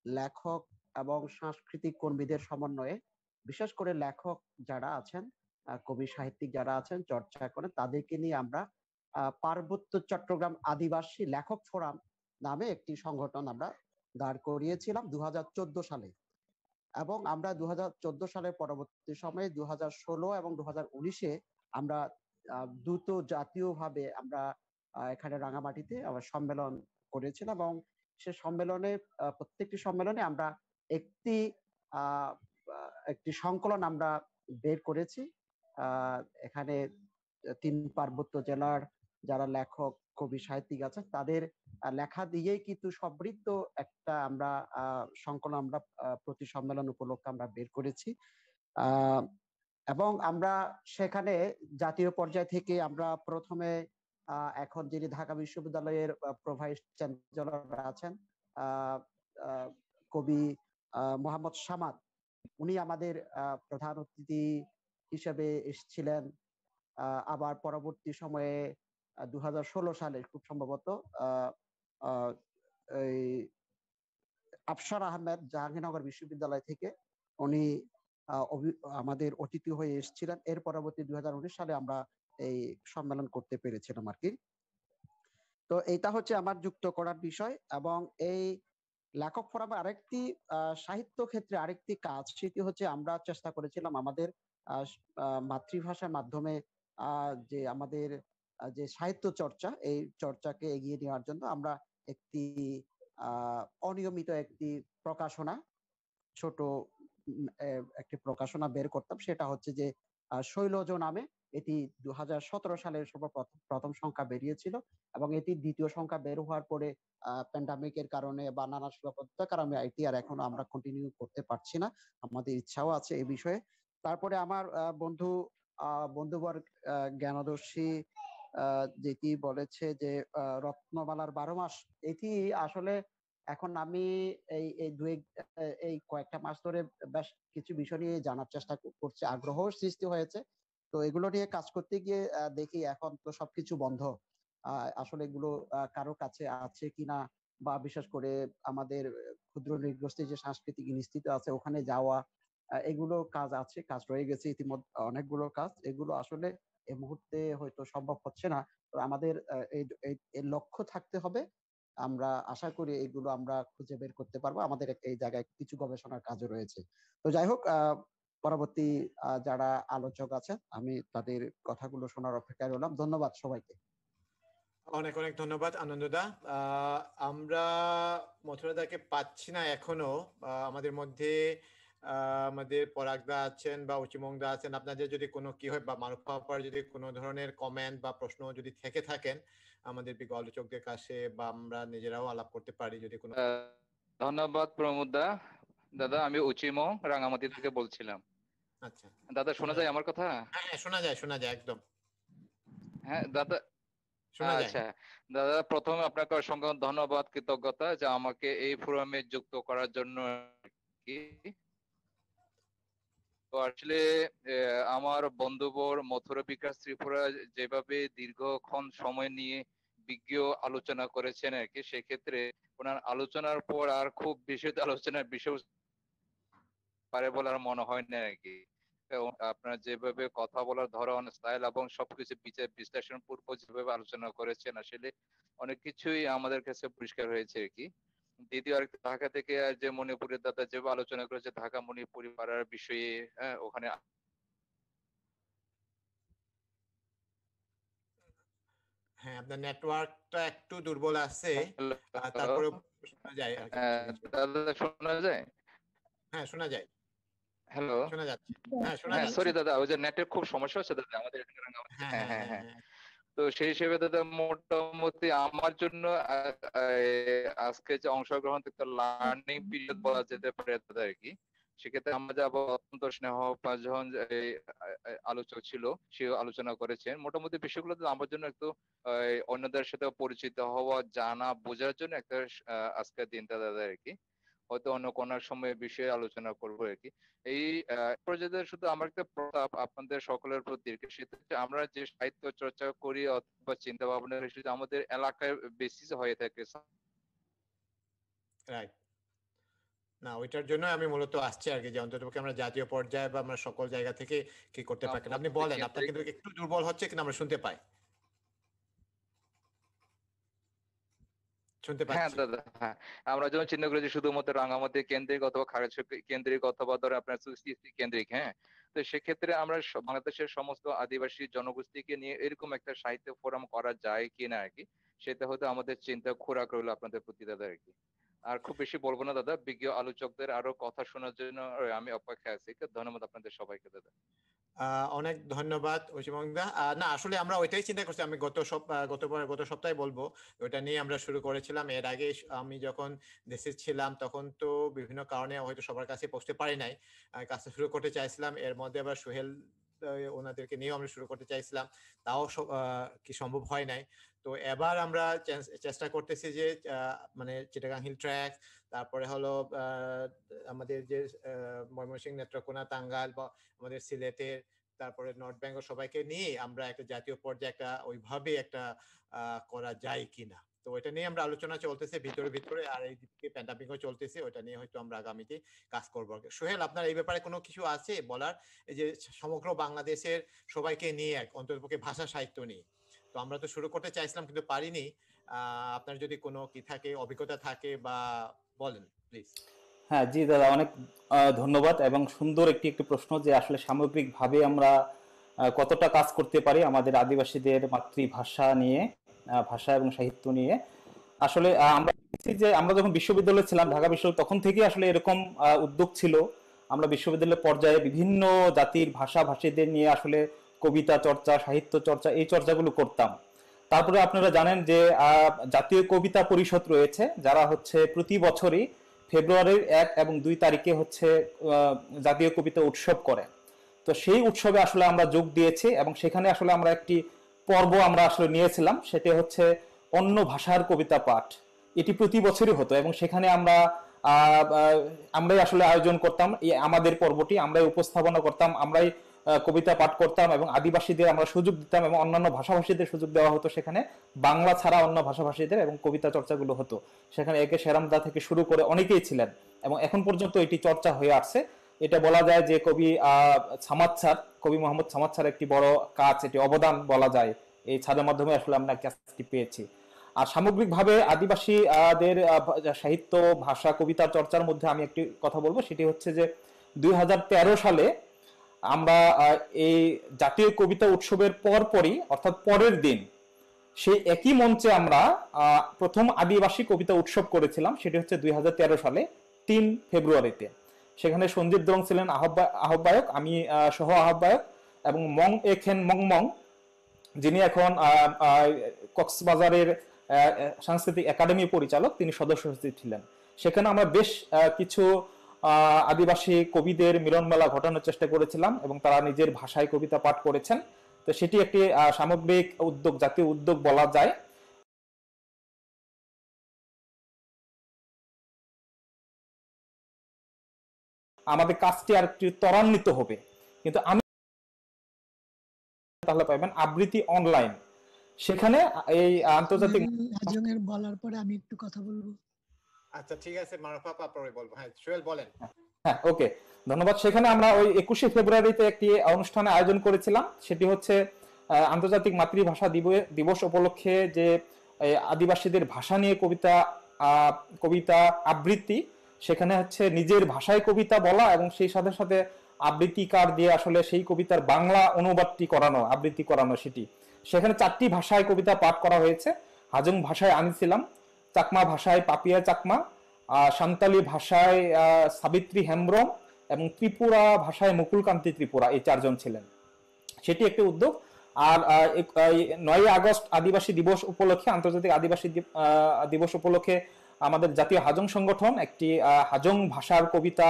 লেখক এবং সাংস্কৃতিক কর্মীদের সমন্বয়ে বিশেষ করে লেখক যারা আছেন, কবি সাহিত্যিক যারা আছেন চর্চা করেন, তাদেরকে নিয়ে আমরা পার্বত্য চট্টগ্রাম আদিবাসী লেখক ফোরাম নামে একটি সংগঠন আমরা দাঁড় করিয়েছিলাম 2014 সালে। এবং আমরা 2014 সালের পরবর্তী সময়ে 2016 এবং 2019-এ আমরা দ্রুত জাতীয়ভাবে আমরা এখানে রাঙামাটিতে সম্মেলন করেছিলাম এবং সে সম্মেলনে প্রত্যেকটি সম্মেলনে আমরা একটি সংকলন আমরা বের করেছি। এখানে 3 পার্বত্য জেলার যারা লেখক কবি সাহিত্যিক আছেন তাদের লেখা দিয়েই কিন্তু সমৃদ্ধ একটা আমরা সংকলন আমরা প্রতি সম্মেলন উপলক্ষে আমরা বের করেছি। এবং আমরা সেখানে জাতীয় পর্যায় থেকে আমরা প্রথমে এখন যিনি ঢাকা বিশ্ববিদ্যালয়ের প্রভাইস চ্যান্সেলর আছেন কবি মোহাম্মদ সামাদ, উনি আমাদের প্রধান অতিথি হিসেবে এসেছিলেন। আবার পরবর্তী সময়ে 2016 সালে খুব সম্ভবত আফসার আহমেদ জাহাঙ্গীরনগর বিশ্ববিদ্যালয় থেকে উনি আমাদের অতিথি হয়ে এসেছিলেন। এর পরবর্তী 2019 সালে আমরা এই সম্মেলন করতে পেরেছিলাম আর কি। তো এটা হচ্ছে আমার যুক্ত করার বিষয়। এবং এই লেখক ফোরামে আরেকটি সাহিত্য ক্ষেত্রে আরেকটি কাজ, সেটি হচ্ছে আমরা চেষ্টা করেছিলাম আমাদের মাতৃভাষার মাধ্যমে যে আমাদের যে সাহিত্য চর্চা, এই চর্চাকে এগিয়ে নেওয়ার জন্য আমরা একটি অনিয়মিত একটি প্রকাশনা, ছোট একটি প্রকাশনা বের করতাম। সেটা হচ্ছে যে শৈলজ নামে, এটি 2017 সালের প্রথম সংখ্যা বেরিয়েছিল এবং এটি দ্বিতীয় সংখ্যা বের হওয়ার পরে প্যান্ডামিকের কারণে বা নানা সীমাবদ্ধতার কারণে এটি আর এখনো আমরা কন্টিনিউ করতে পারছি না। আমাদের ইচ্ছাও আছে এই বিষয়ে। তারপরে আমার বন্ধুবর্গ জ্ঞানদর্শী যেটি বলেছে যে রত্নমালার 12 মাস, এটি আসলে এখন আমি এই কয়েকটা মাস ধরে বেশ কিছু বিষয় নিয়ে জানার চেষ্টা করছি, আগ্রহ সৃষ্টি হয়েছে। তো এগুলো নিয়ে কাজ করতে গিয়ে দেখি এখন তো সবকিছু বন্ধ। আসলে এগুলো কারো কাছে আছে কিনা, বা বিশেষ করে আমাদের ক্ষুদ্র নৃগোষ্ঠী যে সাংস্কৃতিক ইনস্টিটিউট আছে ওখানে যাওয়া, এগুলো কাজ আছে, কাজ রয়ে গেছে ইতিমধ্যে অনেকগুলো কাজ। এগুলো আসলে এই মুহূর্তে হয়তো সম্ভব হচ্ছে না। তো আমাদের এই লক্ষ্য থাকতে হবে। আমরা আশা করি এগুলো আমরা খুঁজে বের করতে পারবো। আমাদের এই জায়গায় কিছু গবেষণার কাজও রয়েছে। তো যাই হোক, পরবর্তী যারা আলোচক আছেন আমি তাদের কথাগুলো শোনার অপেক্ষায় রইলাম। ধন্যবাদ সবাইকে। অনেক অনেক ধন্যবাদ আনন্দদা। আমরা মথুরাদাকে পাচ্ছি না এখনো আমাদের মধ্যে। আমাদের পরাগদা আছেন বা উচিমংদা আছেন, আপনাদের যদি কোনো কি হয় বা মারুফ পাপার যদি কোনো ধরনের কমেন্ট বা প্রশ্ন যদি থেকে থাকেন আমাদের বিজ্ঞ আলোচকদের কাছে, বা আমরা নিজেরাও আলাপ করতে পারি যদি কোনো। ধন্যবাদ প্রমোদ দা। দাদা আমি উচিমং রাঙামাটি থেকে বলছিলাম। আচ্ছা দাদা শোনা যায় আমার কথা? হ্যাঁ, শোনা যায় একদম। হ্যাঁ দাদা, শোনা যায়। আচ্ছা দাদা, প্রথমে আপনাকে অসংখ্য ধন্যবাদ, কৃতজ্ঞতা যে আমাকে এই ফোরামে যুক্ত করার জন্য। কি। তো আসলে আমার বন্ধুবর মথুরা বিকাশ ত্রিপুরা যেভাবে দীর্ঘক্ষণ সময় নিয়ে বিজ্ঞ আলোচনা করেছেন আর কি, সেক্ষেত্রে ওনার আলোচনার পর আর খুব বেশি আলোচনার বিষয় পারে বলে আর মনে হয় না আর কি। এবং আপনার যেভাবে কথা বলার ধরন, স্টাইল এবং সবকিছু বিচার বিশ্লেষণ পূর্ব যেভাবে আলোচনা করেছেন, আসলে অনেক কিছুই আমাদের কাছে পরিষ্কার হয়েছে আর কি। দ্বিতীয় আরেকটা ঢাকা থেকে যে মণিপুরের দাদা যেভাবে আলোচনা করেছে ঢাকা মণিপুরি পাড়ার বিষয়ে, হ্যাঁ ওখানে হ্যাঁ, আপনার নেটওয়ার্কটা একটু দুর্বল আছে, তারপরে শোনা যায় আর কি কিছু কিছু। দাদা শোনা যায়? হ্যাঁ, শোনা যায়, হ্যালো, শোনা যাচ্ছে। হ্যাঁ, শোনা হ্যাঁ যাচ্ছে। সরি দাদা, ওই যে নেটের খুব সমস্যা হচ্ছে দাদা আমাদের এখানে রাঙামাটিতে। হ্যাঁ হ্যাঁ হ্যাঁ হ্যাঁ হ্যাঁ হ্যাঁ। হ্যাঁ। তো সেই হিসেবে দাদা মোটামুটি আমার জন্য আজকে যে অংশগ্রহণ থেকে লার্নিং পিরিয়ড বলা যেতে পারে দাদা আর কি। সেক্ষেত্রে আমরা যাব অত্যন্ত স্নেহ পাঁচজন আলোচক ছিল, সে আলোচনা করেছেন মোটামুটি বিষয়গুলো তো আমার জন্য একটু অন্যদের সাথে পরিচিত হওয়া, জানা, বোঝার জন্য একটা আজকের দিনটা দাদা আর কি। হয়তো অন্য কোনো সময় বিষয়ে আলোচনা করবো আর কি। এই পর্যায়ে শুধু আমার একটা প্রস্তাব আপনাদের সকলের প্রতি, সেটা হচ্ছে আমরা যে সাহিত্য চর্চা করি অথবা চিন্তা ভাবনা শুধু আমাদের এলাকায় বেসিস হয়ে থাকে। রাইট। না, ওইটার জন্য আমি মূলত আসছি আর কি, যে অন্ততপক্ষে আমরা জাতীয় পর্যায়ে বা আমরা সকল জায়গা থেকে কি করতে পারি। আপনি বলেন, আপনার কিন্তু একটু দুর্বল হচ্ছে, কিন্তু আমরা শুনতে পাই, শুনতে হ্যাঁ পাচ্ছি। দাদা, হ্যাঁ আমরা যখন চিন্তা করি যে শুধুমাত্র রাঙামাটি কেন্দ্রিক অথবা খাগড়াছড়ি কেন্দ্রিক অথবা ধরো আপনার সিসি কেন্দ্রিক, হ্যাঁ, তো সেক্ষেত্রে আমরা বাংলাদেশের সমস্ত আদিবাসী জনগোষ্ঠীকে নিয়ে এরকম একটা সাহিত্য ফোরাম করা যায় কিনা আর কি, সেটা হয়তো আমাদের চিন্তা খোরাক রইলো আপনাদের প্রতি দাদা আর কি। আর খুব বেশি বলবো না দাদা, বিজ্ঞ আলোচকদের আরো কথা শোনার জন্য আমি অপেক্ষায় আছি। ধন্যবাদ আপনাদের সবাইকে দাদা। অনেক ধন্যবাদ অসীমদা। না, আসলে আমরা ওইটাই চিন্তা করছি, আমি গত সপ্তাহে বলবো, ওইটা নিয়ে আমরা শুরু করেছিলাম। এর আগে আমি যখন দেশে ছিলাম তখন তো বিভিন্ন কারণে হয়তো সবার কাছে পৌঁছতে পারি নাই, কাজটা শুরু করতে চাইছিলাম। এর মধ্যে আবার সোহেল ওনাদেরকে নিয়েও আমরা শুরু করতে চাইছিলাম, তাও কি সম্ভব হয় নাই। তো এবার আমরা চেষ্টা করতেছি যে মানে চিটাগাং হিল ট্র্যাক, তারপরে হলো আমাদের যে ময়মনসিংহ, নেত্রকোনা, টাঙ্গাইল বা আমাদের সিলেটের, তারপরে নর্থ বেঙ্গল, সবাইকে নিয়ে আমরা একটা জাতীয় পর্যায়ে একটা ওইভাবে একটা করা যায় কিনা। তো ওইটা নিয়ে আমরা আলোচনা চলতেছে ভিতরে ভিতরে, আর এইদিকে প্যান্ডামিকও চলতেছে, ওইটা নিয়ে হয়তো আমরা আগামীতে কাজ করবো। সোহেল, আপনার এই ব্যাপারে কোনো কিছু আছে বলার? এই যে সমগ্র বাংলাদেশের সবাইকে নিয়ে অন্ততপক্ষে ভাষা সাহিত্য নিয়ে, তো আমরা তো শুরু করতে চাইছিলাম কিন্তু পারিনি। আপনার যদি কোনো কি থাকে, অভিজ্ঞতা থাকে বা বলেন প্লিজ। হ্যাঁ জি দাদা, অনেক ধন্যবাদ এবং সুন্দর একটি প্রশ্ন, যে আসলে সামগ্রিকভাবে আমরা কতটা কাজ করতে পারি আমাদের আদিবাসীদের মাতৃভাষা নিয়ে, ভাষা এবং সাহিত্য নিয়ে। আসলে আমরা দেখছি যে আমরা যখন বিশ্ববিদ্যালয়ে ছিলাম, ঢাকা বিশ্ববিদ্যালয়, তখন থেকে আসলে এরকম উদ্যোগ ছিল। আমরা বিশ্ববিদ্যালয় পর্যায়ে বিভিন্ন জাতির ভাষা ভাষীদের নিয়ে আসলে কবিতা চর্চা, সাহিত্য চর্চা, এই চর্চাগুলো করতাম। তারপরে আপনারা জানেন যে জাতীয় কবিতা পরিষদ রয়েছে, যারা হচ্ছে প্রতি বছরই ফেব্রুয়ারির 1 এবং 2 তারিখে হচ্ছে জাতীয় কবিতা উৎসব করে। তো সেই উৎসবে আসলে আমরা যোগ দিয়েছি এবং সেখানে আসলে আমরা একটি পর্ব আমরা আসলে নিয়েছিলাম, সেটা হচ্ছে অন্য ভাষার কবিতা পাঠ। এটি প্রতি বছরই হতো এবং সেখানে আমরাই আসলে আয়োজন করতাম, আমাদের পর্বটি আমরাই উপস্থাপনা করতাম, আমরাই কবিতা পাঠ করতাম এবং আদিবাসীদের আমরা সুযোগ দিতাম এবং অন্যান্য ভাষাভাষীদের সুযোগ দেওয়া হতো সেখানে, বাংলা ছাড়া অন্য ভাষাভাষীদের, এবং কবিতা চর্চাগুলো হতো সেখানে। একে সেরামদা থেকে শুরু করে অনেকেই ছিলেন এবং এখন পর্যন্ত এটি চর্চা হয়ে আসছে। এটা বলা যায় যে কবি মোহাম্মদ ছামাদ স্যার একটি বড় কাজ, এটি অবদান বলা যায়, এই ছাড়ের মাধ্যমে আসলে আমরা কাজটি পেয়েছি। আর সামগ্রিকভাবে আদিবাসীদের সাহিত্য, ভাষা, কবিতা চর্চার মধ্যে আমি একটি কথা বলবো, সেটি হচ্ছে যে 2013 সালে আমরা এই জাতীয় কবিতা উৎসবের পরপরই, অর্থাৎ পরের দিন, সেই একই মঞ্চে আমরা প্রথম আদিবাসী কবিতা উৎসব করেছিলাম। সেটি হচ্ছে 2013 সালে 3 ফেব্রুয়ারিতে। সেখানে সঞ্জিত দং ছিলেন আহ্বায়ক, আমি সহ আহ্বায়ক, এবং মং এখেন মংমং, যিনি এখন কক্সবাজারের সাংস্কৃতিক একাডেমি পরিচালক, তিনি সদস্য সচিব ছিলেন। সেখানে আমরা বেশ কিছু আদিবাসী কবিদের মিলন মেলা ঘটানোর চেষ্টা করেছিলাম এবং তারা নিজের ভাষায় কবিতা পাঠ করেছেন। তো সেটি একটি সামগ্রিক উদ্যোগ, জাতীয় উদ্যোগ বলা যায়। আমাদের কাজটি আর একটু ত্বরান্বিত হবে। কিন্তু আমি তাহলে পাবেন আবৃত্তি অনলাইন, সেখানে এই আন্তর্জাতিক হাজংয়ের বলার পরে আমি একটু কথা বলবো। আচ্ছা ঠিক আছে, মারুফা পরে বলবো। হ্যাঁ সোহেল বলেন। হ্যাঁ ওকে, ধন্যবাদ। সেখানে আমরা ওই 21শে ফেব্রুয়ারিতে একটি অনুষ্ঠানে আয়োজন করেছিলাম, সেটি হচ্ছে আন্তর্জাতিক মাতৃভাষা দিবস উপলক্ষে যে আদিবাসীদের ভাষা নিয়ে কবিতা আবৃত্তি, সেখানে হচ্ছে নিজের ভাষায় কবিতা বলা এবং সেই সাথে সাথে আবৃত্তিকার দিয়ে আসলে সেই কবিতার বাংলা অনুবাদটি করানো, আবৃত্তি করানো। সেখানে 4টি ভাষায় কবিতা পাঠ করা হয়েছে। হাজং ভাষায় আমি ছিলাম, চাকমা ভাষায় পাপিয়া চাকমা, সান্তালি ভাষায় সাবিত্রী হেমব্রম এবং ত্রিপুরা ভাষায় মুকুলকান্তি ত্রিপুরা, এই 4 জন ছিলেন। সেটি একটি উদ্যোগ। আর 9ই আগস্ট আদিবাসী দিবস উপলক্ষে, আন্তর্জাতিক আদিবাসী দিবস উপলক্ষে আমাদের জাতীয় হাজং সংগঠন একটি হাজং ভাষার কবিতা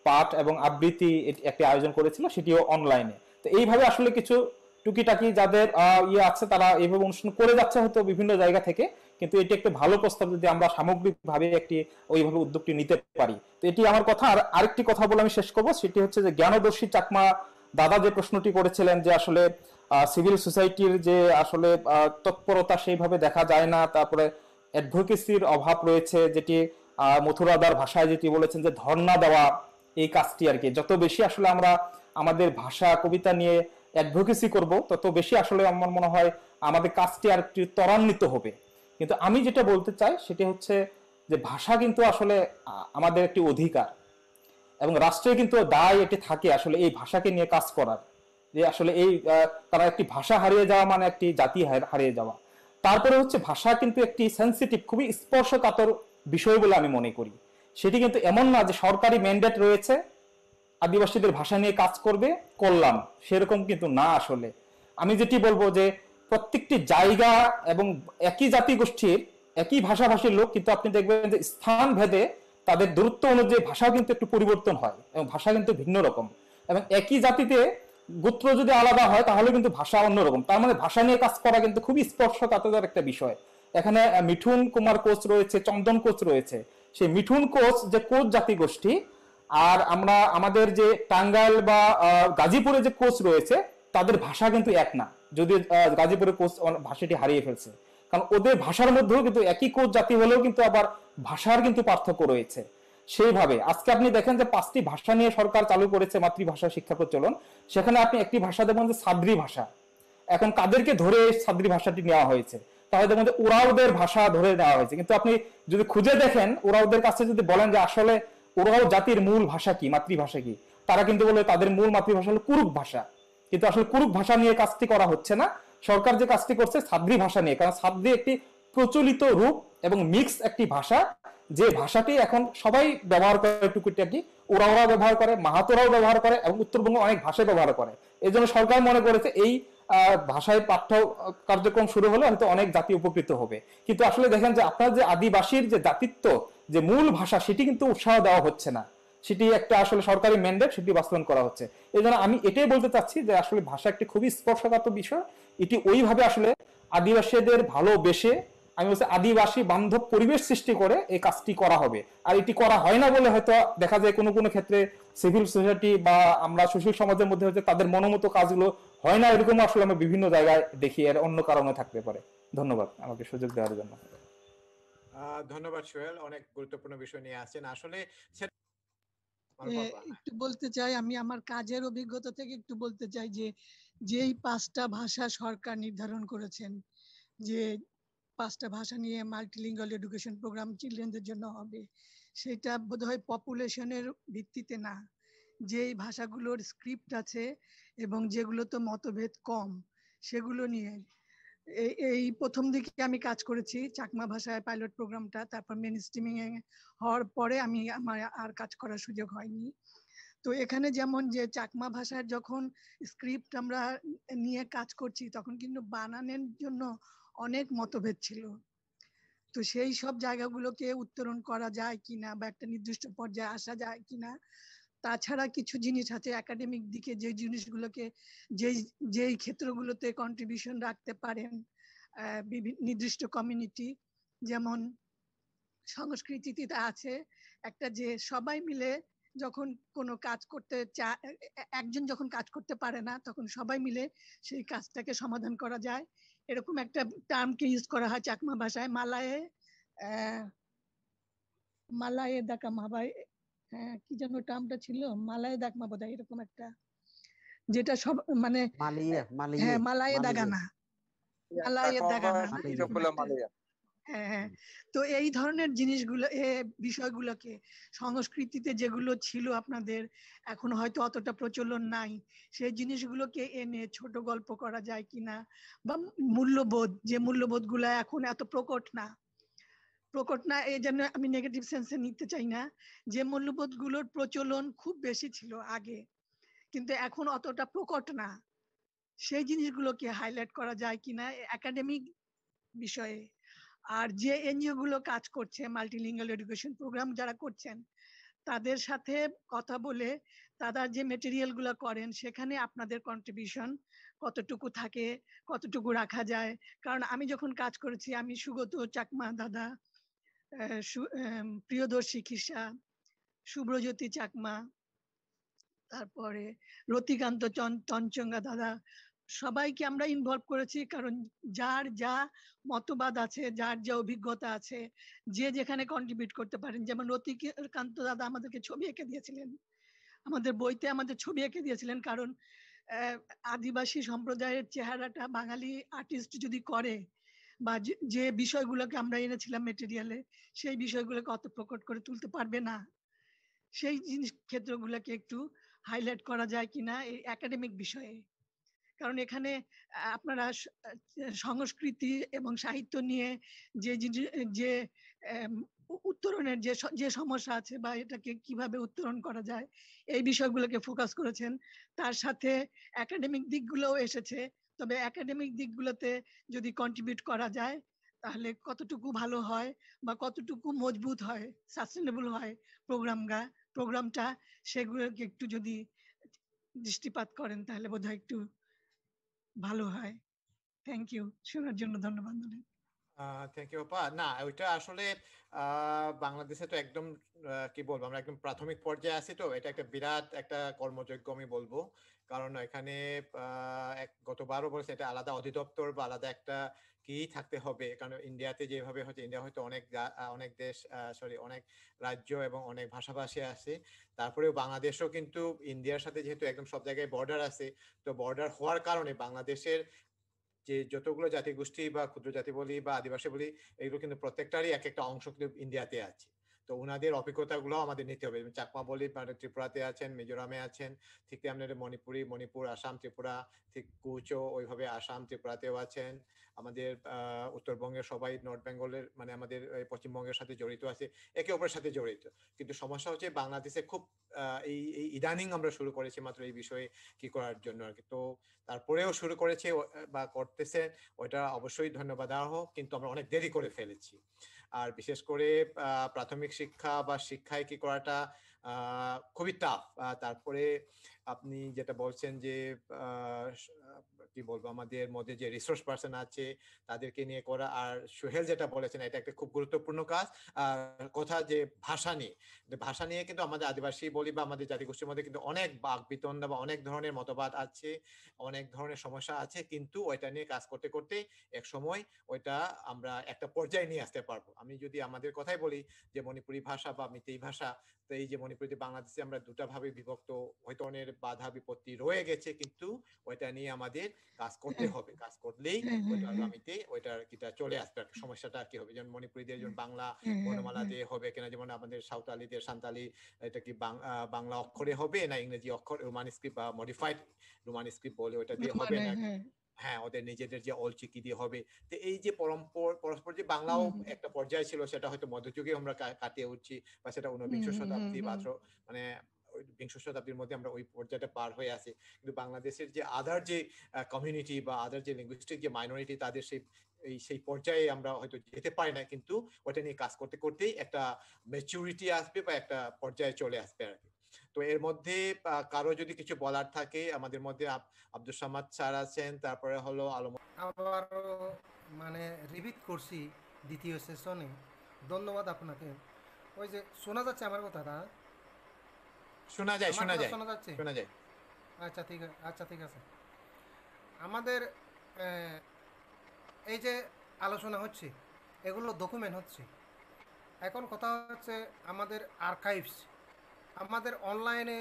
পাঠ এবং আবৃত্তি একটি আয়োজন করেছিল, সেটিও অনলাইনে। তো এইভাবে আসলে কিছু টুকিটাকি যাদের আছে তারা এইভাবে অনুষ্ঠান করে যাচ্ছে হয়তো বিভিন্ন জায়গা থেকে, কিন্তু এটি একটি ভালো প্রস্তাব যদি আমরা সামগ্রিকভাবে একটি ওইভাবে উদ্যোগটি নিতে পারি। তো এটি আমার কথা। আর আরেকটি কথা বলে আমি শেষ করবো, সেটি হচ্ছে যে জ্ঞানদর্শী চাকমা দাদা যে প্রশ্নটি করেছিলেন যে আসলে সিভিল সোসাইটির যে আসলে তৎপরতা সেইভাবে দেখা যায় না, তারপরে অ্যাডভোকেসির অভাব রয়েছে, যেটি মথুরাদার ভাষায় যেটি বলেছেন যে ধর্ণা দেওয়া, এই কাজটি আর কি। যত বেশি আসলে আমরা আমাদের ভাষা কবিতা নিয়ে অ্যাডভোকেসি করব, তত বেশি আসলে আমার মনে হয় আমাদের কাজটি আর একটু ত্বরান্বিত হবে। কিন্তু আমি যেটা বলতে চাই সেটি হচ্ছে যে ভাষা কিন্তু আসলে আমাদের একটি অধিকার, এবং রাষ্ট্রের কিন্তু দায় এটি থাকে আসলে এই ভাষাকে নিয়ে কাজ করার, যে আসলে এই তারা একটি ভাষা হারিয়ে যাওয়া মানে একটি জাতি হারিয়ে যাওয়া। তারপরে হচ্ছে ভাষা কিন্তু একটি সেন্সিটিভ, খুবই স্পর্শকাতর বিষয় বলে আমি মনে করি। সেটি কিন্তু এমন না যে সরকারি ম্যান্ডেট রয়েছে আদিবাসীদের ভাষা নিয়ে কাজ করলাম, সেরকম কিন্তু না। আসলে আমি যেটি বলবো যে প্রত্যেকটি জায়গা এবং একই জাতিগোষ্ঠীর একই ভাষাভাষীর লোক, কিন্তু আপনি দেখবেন যে স্থান ভেদে তাদের দূরত্ব অনুযায়ী ভাষাও কিন্তু একটু পরিবর্তন হয় এবং ভাষা কিন্তু ভিন্ন রকম। এবং একই জাতিতে গোত্র যদি আলাদা হয় তাহলে কিন্তু ভাষা অন্যরকম। তার মানে ভাষা নিয়ে কাজ করা কিন্তু খুবই স্পর্শকাতর একটা বিষয়। এখানে মিঠুন কুমার কোচ রয়েছে, চন্দন কোচ রয়েছে। সেই মিঠুন কোচ যে কোচ জাতিগোষ্ঠী, আর আমরা আমাদের যে টাঙ্গাইল বা গাজীপুরে যে কোচ রয়েছে তাদের ভাষা কিন্তু এক না, যদি গাজীপুরের কোচ ভাষাটি হারিয়ে ফেলছে, কারণ ওদের ভাষার মধ্যেও কিন্তু একই কোচ জাতি হলেও কিন্তু আবার ভাষার কিন্তু পার্থক্য রয়েছে। সেইভাবে আজকে আপনি দেখেন যে 5টি ভাষা নিয়ে সরকার চালু করেছে মাতৃভাষা শিক্ষা প্রচলন, সেখানে আপনি একটি ভাষা দেখবেন যে সাদ্রি ভাষা। এখন কাদেরকে ধরে সাদ্রি ভাষাটি নেওয়া হয়েছে? তাহলে দেখবেন যে ওরাওদের ভাষা ধরে নেওয়া হয়েছে। কিন্তু আপনি যদি খুঁজে দেখেন, ওরাওদের কাছে যদি বলেন যে আসলে ওরাও জাতির মূল ভাষা কি, মাতৃভাষা কি, তারা কিন্তু বলে তাদের মূল মাতৃভাষা হলো কুরুক ভাষা। কিন্তু আসলে কুরুক ভাষা নিয়ে কাজটি করা হচ্ছে না, সরকার যে কাজটি করছে সাদ্রি ভাষা নিয়ে। কারণ সাদ্রি একটি প্রচলিত রূপ এবং মিক্স একটি ভাষা, যে ভাষাটি এখন সবাই ব্যবহার করে টুকিটাকি। ওরাও ব্যবহার করে, মাহাতোরাও ব্যবহার করে এবং উত্তরবঙ্গ অনেক ভাষায় ব্যবহার করে। এই জন্য সরকার মনে করেছে এই ভাষায় পাঠ্য কার্যক্রম শুরু হলে হয়তো অনেক জাতি উপকৃত হবে। কিন্তু আসলে দেখেন যে আপনার যে আদিবাসীর যে জাতিত্ব, যে মূল ভাষা, সেটি কিন্তু উৎসাহ দেওয়া হচ্ছে না। সেটি একটা আসলে সরকারি ম্যান্ডেট, সেটি বাস্তবায়ন করা হচ্ছে। এই জন্য আমি এটাই বলতে চাচ্ছি যে আসলে ভাষা একটি খুবই স্পর্শকাতর বিষয়। এটি ওইভাবে আসলে আদিবাসীদের ভালোবেসে, আমি বলছি আদিবাসী বান্ধব পরিবেশ সৃষ্টি করে এই কাজটি করা হবে। আর এটি করা হয় না বলে হয়তো দেখা যায় কোনো কোনো ক্ষেত্রে সিভিল সোসাইটি বা আমরা সুশীল সমাজের মধ্যে হচ্ছে তাদের মনোমতো কাজগুলো হয় না, এরকম আসলে আমরা বিভিন্ন জায়গায় দেখি। এর অন্য কারণে থাকতে পারে। ধন্যবাদ আমাকে সুযোগ দেওয়ার জন্য। ধন্যবাদ সোহেল, অনেক গুরুত্বপূর্ণ বিষয় নিয়ে আসছেন আসলে। একটু বলতে চাই, আমি আমার কাজের অভিজ্ঞতা থেকে একটু বলতে চাই যে যেই 5টা ভাষা সরকার নির্ধারণ করেছেন, যে 5টা ভাষা নিয়ে মাল্টিলিঙ্গুয়াল এডুকেশন প্রোগ্রাম চিলড্রেনদের জন্য হবে, সেটা বোধহয় পপুলেশনের ভিত্তিতে না। যেই ভাষাগুলোর স্ক্রিপ্ট আছে এবং যেগুলো তো মতভেদ কম, সেগুলো নিয়ে এই প্রথম দিকে আমি কাজ করেছি চাকমা ভাষায় পাইলট প্রোগ্রামটা। তারপর মেন স্ট্রিমিং হওয়ার পরে আমার আর কাজ করার সুযোগ হয়নি। তো এখানে যেমন যে চাকমা ভাষার যখন স্ক্রিপ্ট আমরা নিয়ে কাজ করছি, তখন কিন্তু বানানের জন্য অনেক মতভেদ ছিল। তো সেই সব জায়গাগুলোকে উত্তরণ করা যায় কিনা বা একটা নির্দিষ্ট পর্যায়ে আসা যায় কিনা। তাছাড়া কিছু জিনিস আছে একাডেমিক দিকে, যে জিনিসগুলোকে যেই ক্ষেত্রগুলোতে কন্ট্রিবিউশন রাখতে পারেন নির্দিষ্ট কমিউনিটি, যেমন সংস্কৃতিতে আছে একটা যে সবাই মিলে যখন কোনো কাজ করতে একজন যখন কাজ করতে পারে না তখন সবাই মিলে সেই কাজটাকে সমাধান করা যায়, এরকম একটা টার্মকে ইউজ করা হয় চাকমা ভাষায়, মালায়ে দাকামা বা কি যেন টার্মটা ছিল, মালায়ে দাকমা বোধহয়, এরকম একটা, যেটা সব মানে মালিয়ে হ্যাঁ মালিয়ে মালায়ে মালিয়ে দাগানা, মালায়ে দাগানা না, মালিয়ে। এরকম একটা, হ্যাঁ হ্যাঁ। তো এই ধরনের জিনিসগুলো, বিষয়গুলোকে, সংস্কৃতিতে যেগুলো ছিল আপনাদের এখন হয়তো অতটা প্রচলন নাই, সেই জিনিসগুলোকে এনে ছোট গল্প করা যায় কিনা, বা মূল্যবোধ, যে মূল্যবোধ গুলা এখন এত প্রকট না, এই জন্য আমি নেগেটিভ সেন্সে নিতে চাই না, যে মূল্যবোধ গুলোর প্রচলন খুব বেশি ছিল আগে কিন্তু এখন অতটা প্রকট না, সেই জিনিসগুলোকে হাইলাইট করা যায় কিনা একাডেমিক বিষয়ে। আর যে এনজিও গুলো কাজ করছে, মাল্টিলিঙ্গুয়াল এডুকেশন প্রোগ্রাম যারা করছেন, তাদের সাথে কথা বলে তারা যে মেটেরিয়াল গুলো করেন সেখানে আপনাদের কন্ট্রিবিউশন কতটুকু থাকে, কতটুকু রাখা যায়। কারণ আমি যখন কাজ করেছি, আমি সুগত চাকমা দাদা, প্রিয়দর্শী খিসা, শুভ্রজ্যোতি চাকমা, তারপরে রতিকান্ত তঞ্চঙ্গা দাদা, সবাইকে আমরা ইনভলভ করেছি, কারণ যার যা মতবাদ আছে, যার যা অভিজ্ঞতা আছে, যে যেখানে কন্ট্রিবিউট করতে পারেন। যেমন রতিকান্ত দাদা আমাদেরকে ছবি এঁকে দিয়েছিলেন, আমাদের বইতে আমাদের ছবি এঁকে দিয়েছিলেন, কারণ আদিবাসী সম্প্রদায়ের চেহারাটা বাঙালি আর্টিস্ট যদি করে, বা যে বিষয়গুলোকে আমরা এনেছিলাম মেটেরিয়ালে, সেই বিষয়গুলোকে অত প্রকট করে তুলতে পারবে না, সেই জিনিস ক্ষেত্রগুলোকে একটু হাইলাইট করা যায় কিনা এই একাডেমিক বিষয়ে। কারণ এখানে আপনারা সংস্কৃতি এবং সাহিত্য নিয়ে যে যে উত্তরণের যে সমস্যা আছে বা এটাকে কিভাবে উত্তরণ করা যায়, এই বিষয়গুলোকে ফোকাস করেছেন। তার সাথে একাডেমিক দিকগুলোও এসেছে, তবে একাডেমিক দিকগুলোতে যদি কন্ট্রিবিউট করা যায় তাহলে কতটুকু ভালো হয় বা কতটুকু মজবুত হয়, সাস্টেনেবল হয় প্রোগ্রামটা, সেগুলোকে একটু যদি দৃষ্টিপাত করেন তাহলে বোধহয় একটু ভালো হয়। থ্যাংক ইউ, শোনার জন্য ধন্যবাদ। থ্যাংক ইউ আপা। না, ওইটা আসলে বাংলাদেশে তো একদম কি বলবো, আমরা একদম প্রাথমিক পর্যায়ে আছি, তো এটা একটা বিরাট একটা কর্মযজ্ঞ আমি বলবো। কারণ এখানে গতবারও বলেছে এটা আলাদা অধিদপ্তর বা আলাদা একটা কি থাকতে হবে, কারণ ইন্ডিয়াতে যেভাবে হচ্ছে, ইন্ডিয়া হয়তো অনেক দেশ, সরি, অনেক রাজ্য এবং অনেক ভাষাভাষী আছে। তারপরেও বাংলাদেশও কিন্তু ইন্ডিয়ার সাথে যেহেতু একদম সব জায়গায় বর্ডার আছে, তো বর্ডার হওয়ার কারণে বাংলাদেশের যে যতগুলো জাতিগোষ্ঠী বা ক্ষুদ্র জাতি বলি বা আদিবাসী বলি, এগুলো কিন্তু প্রত্যেকটারই এক একটা অংশ কিন্তু ইন্ডিয়াতে আছে। তো ওনাদের অভিজ্ঞতাগুলো আমাদের নিতে হবে। চাকমা বলি ত্রিপুরাতে আছেন, মিজোরামে আছেন, ঠিক তেমনি মণিপুর, আসাম, ত্রিপুরা, ঠিক কুচও ওইভাবে আসাম ত্রিপুরাতেও আছেন। আমাদের উত্তরবঙ্গের সবাই, নর্থ বেঙ্গলের মানে আমাদের পশ্চিমবঙ্গের সাথে জড়িত আছে, একে অপরের সাথে জড়িত। কিন্তু সমস্যা হচ্ছে বাংলাদেশে খুব এই ইদানিং আমরা শুরু করেছি মাত্র এই বিষয়ে কি করার জন্য আর কি। তো তারপরেও শুরু করেছে বা করতেছে, ওইটা অবশ্যই ধন্যবাদ হোক, কিন্তু আমরা অনেক দেরি করে ফেলেছি। আর বিশেষ করে প্রাথমিক শিক্ষা বা শিক্ষায় কি করাটা খুবই টাফ। তারপরে আপনি যেটা বলছেন যে কি বলবো, আমাদের মধ্যে যে রিসোর্স পার্সন আছে তাদেরকে নিয়ে করা, আর সোহেল যেটা বলেছেন এটা একটা খুব গুরুত্বপূর্ণ কাজ। কথা যে ভাষা নিয়ে কিন্তু আমাদের আদিবাসী বলি বা আমাদের জাতিগোষ্ঠীর মধ্যে কিন্তু অনেক বাকবিতণ্ডা বা অনেক ধরনের মতবাদ আছে, অনেক ধরনের সমস্যা আছে, কিন্তু ওইটা নিয়ে কাজ করতে করতে এক সময় ওইটা আমরা একটা পর্যায়ে নিয়ে আসতে পারবো। আমি যদি আমাদের কথাই বলি যে মণিপুরি ভাষা বা মিতেই ভাষা, তো এই যে মণিপুরিতে বাংলাদেশে আমরা দুটা ভাবে বিভক্ত, হয়তো অনেক বাধা বিপত্তি রয়ে গেছে, কিন্তু ওইটা নিয়ে আমাদের কাজ করতে হবে। কাজ করলেই ওইটা আগামীতে ওইটার কিটা চলে আসবে আর সমস্যাটা কি হবে। যেমন মণিপুরীদের যেমন বাংলা বর্ণমালা দিয়ে হবে কিনা, যেমন আমাদের সাঁওতালিদের সান্তালি এটা কি বাংলা অক্ষরে হবে না ইংরেজি অক্ষর, রোমান স্ক্রিপ্ট বা মডিফাইড রোমান স্ক্রিপ্ট বলে ওটা দিয়ে হবে না, হ্যাঁ ওদের নিজেদের যে অলচিকি দিয়ে হবে। তো এই যে পরস্পর যে বাংলাও একটা পর্যায়ে ছিল, সেটা হয়তো মধ্যযুগে আমরা কাটিয়ে উঠছি, বা সেটা ঊনবিংশ শতাব্দী বা মানে বিংশ শতাব্দীর মধ্যে আমরা ওই পর্যায়টা পার হয়ে আছি। কিন্তু বাংলাদেশের যে আদার যে কমিউনিটি বা আদার যে লিঙ্গুইস্টিক যে মাইনরিটি, তাদের সেই পর্যায়ে আমরা হয়তো যেতে পারি না, কিন্তু ওটা নিয়ে কাজ করতে করতেই একটা ম্যাচুরিটি আসবে বা একটা পর্যায়ে চলে আসবে আর কি। তো এর মধ্যে কারো যদি কিছু বলার থাকে, আমাদের মধ্যে আব্দুল সামাদ স্যার আছেন, তারপরে হলো আলম। আবারও মানে রিপিট করছি দ্বিতীয় সেশনে। ধন্যবাদ আপনাকে। ওই যে শোনা যাচ্ছে আমার কথাটা? শোনা যায়, আমার শোনা কথা যায়, শোনা যাচ্ছে? শোনা যায়। আচ্ছা ঠিক আছে। আমাদের আহ, এই যে আলোচনা হচ্ছে, এগুলো ডকুমেন্ট হচ্ছে। এখন কথা হচ্ছে আমাদের আর্কাইভস, আমাদের অনলাইনে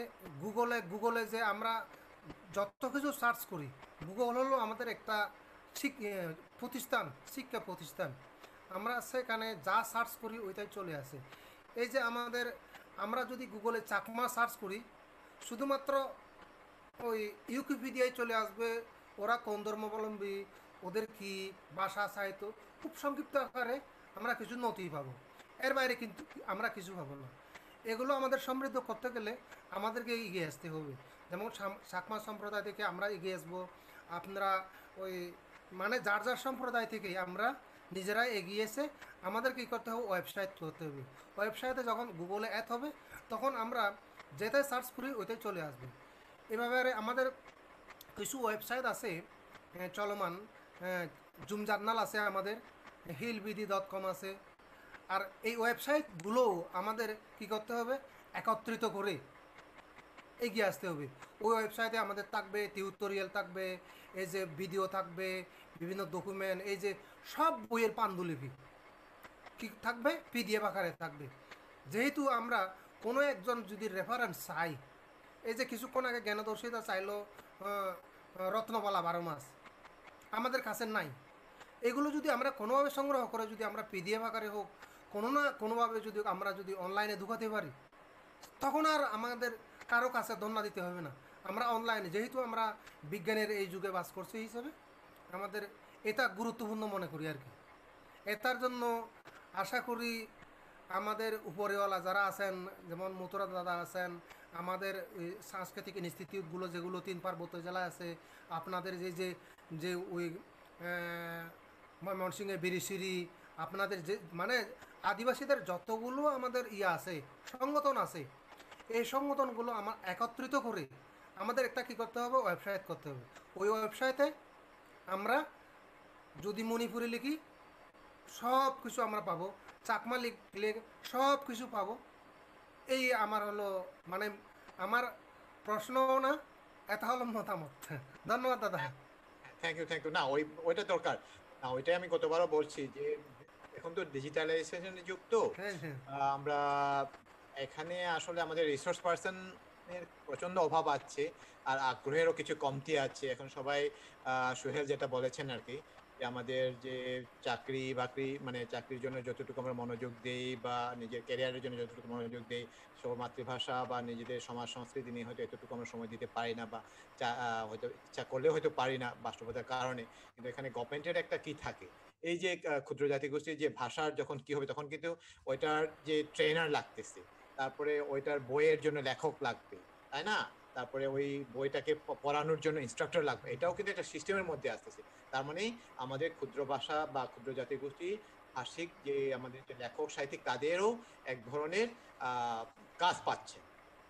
গুগলে যে আমরা যত কিছু সার্চ করি, গুগল হলো আমাদের একটা প্রতিষ্ঠান, শিক্ষা প্রতিষ্ঠান। আমরা সেখানে যা সার্চ করি ওইটাই চলে আসে। এই যে আমরা যদি গুগলে চাকমা সার্চ করি, শুধুমাত্র ওই ইউকিপিডিয়ায় চলে আসবে ওরা কোন ধর্মাবলম্বী, ওদের কি ভাষা, সাহিত্য, খুব সংক্ষিপ্ত আকারে আমরা কিছু নথি পাবো। এর বাইরে কিন্তু আমরা কিছু পাবো না। এগুলো আমাদের সমৃদ্ধ করতে গেলে আমাদেরকে এগিয়ে আসতে হবে। যেমন চাকমা সম্প্রদায় থেকে আমরা এগিয়ে আসবো। আপনারা ওই মানে যার যার সম্প্রদায় থেকে আমরা নিজেরাই এগিয়ে এসে আমাদের কী করতে হবে, ওয়েবসাইট করতে হবে। ওয়েবসাইটে যখন গুগলে অ্যাড হবে তখন আমরা যেটাই সার্চ করি ওইটাই চলে আসবে। এভাবে আমাদের কিছু ওয়েবসাইট আছে চলমান, জুম জার্নাল আছে, আমাদের hillbd.com আছে। আর এই ওয়েবসাইটগুলো আমাদের কি করতে হবে, একত্রিত করে এগিয়ে আসতে হবে। ওই ওয়েবসাইটে আমাদের থাকবে টিউটোরিয়াল, থাকবে এই যে ভিডিও, থাকবে বিভিন্ন ডকুমেন্ট, এই যে সব বইয়ের পাণ্ডুলিপি কি থাকবে, পিডিএফ আকারে থাকবে। যেহেতু আমরা কোনো একজন যদি রেফারেন্স চাই, এই যে কিছুক্ষণ আগে জ্ঞানদর্শিতা চাইলো রত্নবালা 12 মাস, আমাদের কাছে নাই। এগুলো যদি আমরা কোনোভাবে সংগ্রহ করে যদি আমরা পিডিএফ আকারে হোক, কোনো না কোনোভাবে যদি আমরা যদি অনলাইনে ঢুকাতে পারি, তখন আর আমাদের কারো কাছে ধন্যা দিতে হবে না। আমরা অনলাইনে, যেহেতু আমরা বিজ্ঞানের এই যুগে বাস করছি হিসেবে আমাদের এটা গুরুত্বপূর্ণ মনে করি আর কি। এটার জন্য আশা করি আমাদের উপরেওয়ালা যারা আছেন, যেমন মথুরা দাদা আছেন, আমাদের সাংস্কৃতিক ইনস্টিটিউটগুলো যেগুলো 3 পার্বত্য জেলায় আছে, আপনাদের যে যে ওই ময়মনসিংহে বিরিশিরি, আপনাদের যে মানে আদিবাসীদের যতগুলো আমাদের আছে, সংগঠন আছে, এই সংগঠনগুলো আমার একত্রিত করে আমাদের একটা কী করতে হবে, ওয়েবসাইট করতে হবে। ওই ওয়েবসাইটে আমরা যদি মণিপুরি লিখি সব কিছু আমরা পাবো, চাকমা লিখলে সব কিছু পাবো। এই আমার হলো মানে আমার প্রশ্নও না, এটা হলো মতামত। ধন্যবাদ দাদা। Thank you. না ওইটা দরকার না, ওইটাই আমি গতবারও বলছি যে এখন তো ডিজিটালাইজেশনের যুগ, তো হ্যাঁ। আমরা এখানে আসলে আমাদের রিসোর্স পার্সনের প্রচন্ড অভাব আছে, আর আগ্রহেরও কিছু কমতি আছে। এখন সবাই সোহেল যেটা বলেছেন আর কি, যে আমাদের যে চাকরি বাকরি মানে চাকরির জন্য যতটুকু আমরা মনোযোগ দেই বা নিজের ক্যারিয়ারের জন্য যতটুকু মনোযোগ দেই, সব মাতৃভাষা বা নিজেদের সমাজ সংস্কৃতি নিয়ে হয়তো এতটুকু আমরা সময় দিতে পারি না, বা হয়তো ইচ্ছা করলেও হয়তো পারি না বাস্তবতার কারণে। কিন্তু এখানে গভর্নমেন্টের একটা কি থাকে, এই যে ক্ষুদ্র জাতিগোষ্ঠীর যে ভাষার যখন কি হবে, তখন কিন্তু ওইটার যে ট্রেনার লাগতেছে, তারপরে ওইটার বইয়ের জন্য লেখক লাগবে, তাই না? তারপরে ওই বইটাকে পড়ানোর জন্য ইনস্ট্রাক্টর লাগবে। এটাও কিন্তু একটা সিস্টেমের মধ্যে আসতেছে। তার মানে আমাদের ক্ষুদ্র ভাষা বা ক্ষুদ্র জাতিগোষ্ঠী ভাষিক যে আমাদের যে লেখক সাহিত্যিক, তাদেরও এক ধরনের কাজ পাচ্ছে,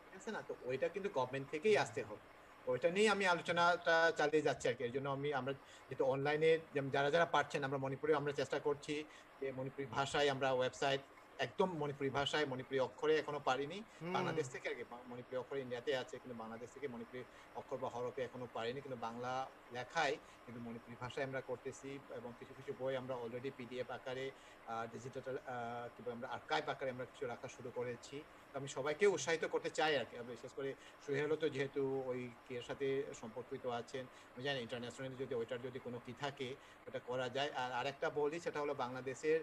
ঠিক আছে না? তো ওইটা কিন্তু গভর্নমেন্ট থেকেই আসতে হবে। ওইটা নিয়ে আমি আলোচনাটা চালিয়ে যাচ্ছি আর কি। এর জন্য আমরা যেহেতু অনলাইনে যারা যারা পারছেন, আমরা মণিপুরে আমরা চেষ্টা করছি যে মণিপুরি ভাষায় আমরা ওয়েবসাইট, একদম মণিপুরি ভাষায় মণিপুরি অক্ষরে এখনো পারিনি। বাংলাদেশ থেকে আর কি, মণিপুরি অক্ষর ইন্ডিয়াতে আছে, কিন্তু বাংলাদেশ থেকে মণিপুরি অক্ষর বা হরফে এখনো পারিনি, কিন্তু বাংলা লেখায় কিন্তু মণিপুরি ভাষায় আমরা করতেছি। এবং কিছু কিছু বই আমরা অলরেডি পিডিএফ আকারে, ডিজিটাল কিংবা আমরা আর্কাইভ আকারে আমরা কিছু রাখা শুরু করেছি। তো আমি সবাইকে উৎসাহিত করতে চাই আর কি। বিশেষ করে সোহেলও তো যেহেতু ওই এর সাথে সম্পর্কিত আছেন, আমি জানি ইন্টারন্যাশনালি যদি ওইটার যদি কোনো কি থাকে ওটা করা যায়। আর আরেকটা বলি, সেটা হলো বাংলাদেশের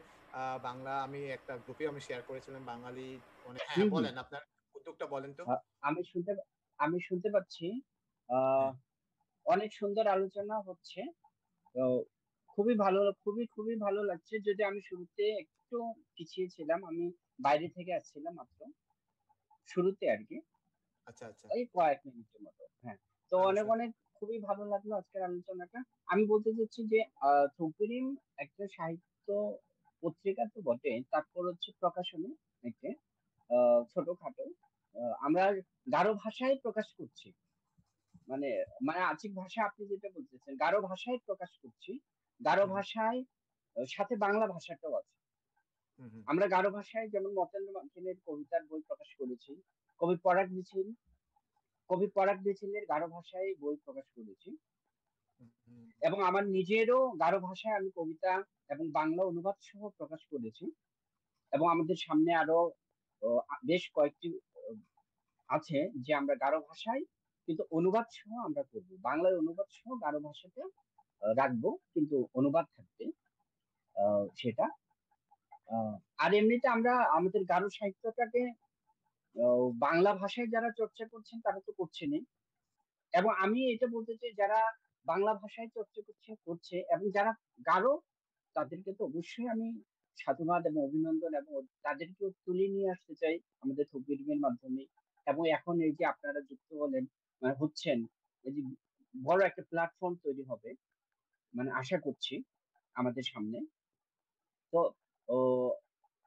বাংলা, আমি একটা গ্রুপে আমি শেয়ার করেছিলাম বাঙালি অনেক। হ্যাঁ বলেন, আপনার উদ্যোগটা বলেন তো। আমি শুনতে আমি শুনতে পাচ্ছি। হ্যাঁ। অনেক সুন্দর আলোচনা হচ্ছে। তো খুবই ভালো লাগছে। যদি আমি শুরুতে একটু পিছিয়ে ছিলাম, আমি বাইরে থেকে আসছিলাম মাত্র শুরুতে আর কি, আচ্ছা। এই কয়েক মিনিটের মতো। হ্যাঁ, তো অনেক খুবই ভালো লাগলো আজকের আলোচনাটা। আমি বলতে চাচ্ছি যে থুমকুরিম একটা সাহিত্য পত্রিকা তো বটে, তারপর হচ্ছে প্রকাশনী একটা ছোটখাটো। আমরা গারো ভাষায় প্রকাশ করছি, মানে মানে আঞ্চলিক ভাষা আপনি যেটা বলতেছেন গারো ভাষায় প্রকাশ করছি। গারো ভাষায় সাথে বাংলা ভাষাটাও আছে। আমরা গারো ভাষায় যেমন মতেন্দ্র মার্কিনের কবিতার বই প্রকাশ করেছি, কবি পরাগ মিছিল কবি পরাগ দিছিলের গারো ভাষায় বই প্রকাশ করেছি, এবং আমার নিজেরও গারো ভাষায় আমি কবিতা এবং বাংলা অনুবাদ সহ প্রকাশ করেছি। এবং আমাদের সামনে আরো বেশ কয়েকটি আছে যে আমরা গারো ভাষায় কিন্তু অনুবাদ সহ আমরা করব, বাংলায় অনুবাদ সহ গারো ভাষাতে রাখবো, কিন্তু অনুবাদ থাকবে সেটা। আর এমনিতে আমরা আমাদের গারো সাহিত্যটাকে বাংলা ভাষায় যারা চর্চা করছেন তারা তো করছেনই, এবং আমি এটা বলতে চাই যারা বাংলা ভাষায় চর্চা করছে এবং যারা গারো তাদেরকে তো অবশ্যই আমি সাধুবাদ এবং অভিনন্দন এবং তাদেরকেও তুলে নিয়ে আসতে চাই আমাদের থোকবিডিমের মাধ্যমে। এবং এখন এই যে আপনারা যুক্ত হলেন হচ্ছেন, এই যে বড় একটা প্ল্যাটফর্ম তৈরি হবে মানে আশা করছি আমাদের সামনে। তো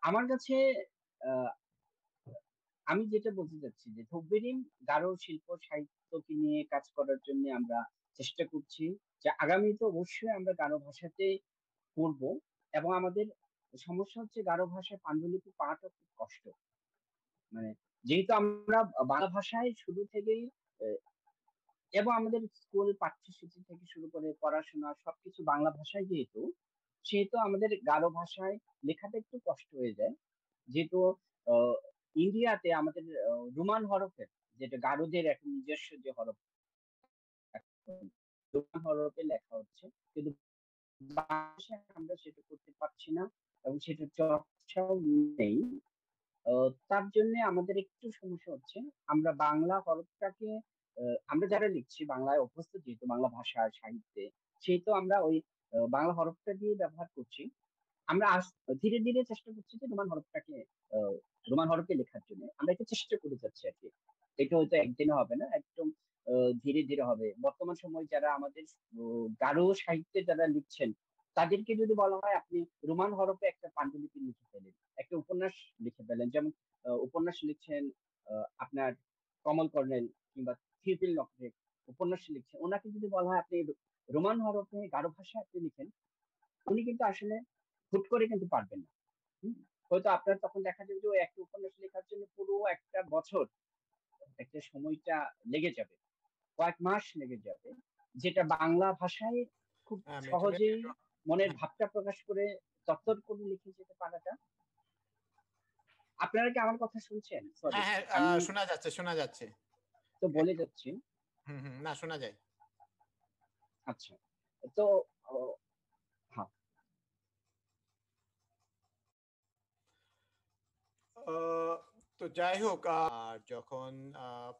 আমার কাছে আমি যেটা বলতে চাচ্ছি যে থোকবিডিম গারো শিল্প সাহিত্যকে নিয়ে কাজ করার জন্য আমরা চেষ্টা করছি যে আগামীতে অবশ্যই আমরা গারো ভাষাতে করব। এবং আমাদের সমস্যা হচ্ছে গারো ভাষায় পান্ডুলিপি পাওয়াটা খুব কষ্ট, মানে যেহেতু আমরা বাংলা ভাষায় শুরু থেকেই এবং আমাদের স্কুল পাঠ্যসূচি থেকে শুরু করে পড়াশোনা সবকিছু বাংলা ভাষায় যেহেতু, সেহেতু আমাদের গারো ভাষায় লেখাটা একটু কষ্ট হয়ে যায়। যেহেতু ইন্ডিয়াতে আমাদের রোমান হরফের, যেটা গারোদের একটা নিজস্ব যে হরফ, রোমান হরফে লেখা হচ্ছে, কিন্তু বাংলাদেশে আমরা সেটা করতে পারছি না এবং সেটা চর্চাও নেই। তার জন্য আমাদের একটু সমস্যা হচ্ছে। আমরা বাংলা হরফটাকে আমরা যারা লিখছি বাংলায় অভ্যস্ত, যেহেতু বাংলা ভাষা সাহিত্যে, সেহেতু আমরা ওই বাংলা হরফটা দিয়ে ব্যবহার করছি। আমরা ধীরে ধীরে চেষ্টা করছি যে রোমান হরফটাকে রোমান হরফে লেখার জন্য আমরা একটু চেষ্টা করে যাচ্ছি আর কি। এটা হয়তো একদিনে হবে না, একদম ধীরে ধীরে হবে। বর্তমান সময় যারা আমাদের গারো সাহিত্যে যারা লিখছেন তাদেরকে যদি বলা হয় আপনি রোমান হরফে একটা পান্ডুলিপি লিখে ফেলেন, একটা উপন্যাস লিখে ফেলেন, যেমন উপন্যাস লিখছেন আপনার কমল কর্নেল কিংবা থিওফিল নকরেক উপন্যাস লিখছেন, ওনাকে যদি বলা হয় আপনি রোমান হরফে গারো ভাষায় আপনি লিখেন, উনি কিন্তু আসলে হুট করে কিন্তু পারবেন না। হয়তো আপনার তখন দেখা যাবে যে ওই একটা উপন্যাস লেখার জন্য পুরো একটা বছর একটা সময়টা লেগে যাবে, কয়েক মাস লেগে যাবে, যেটা বাংলা ভাষায় খুব সহজেই মনের ভাবটা প্রকাশ করে তত্তর করে লিখে যেতে পারাটা। আপনারা কি আমার কথা শুনছেন? হ্যাঁ, শোনা যাচ্ছে তো বলে যাচ্ছি। না, শোনা যায়। আচ্ছা, তো হ্যাঁ, তো যাই হোক, যখন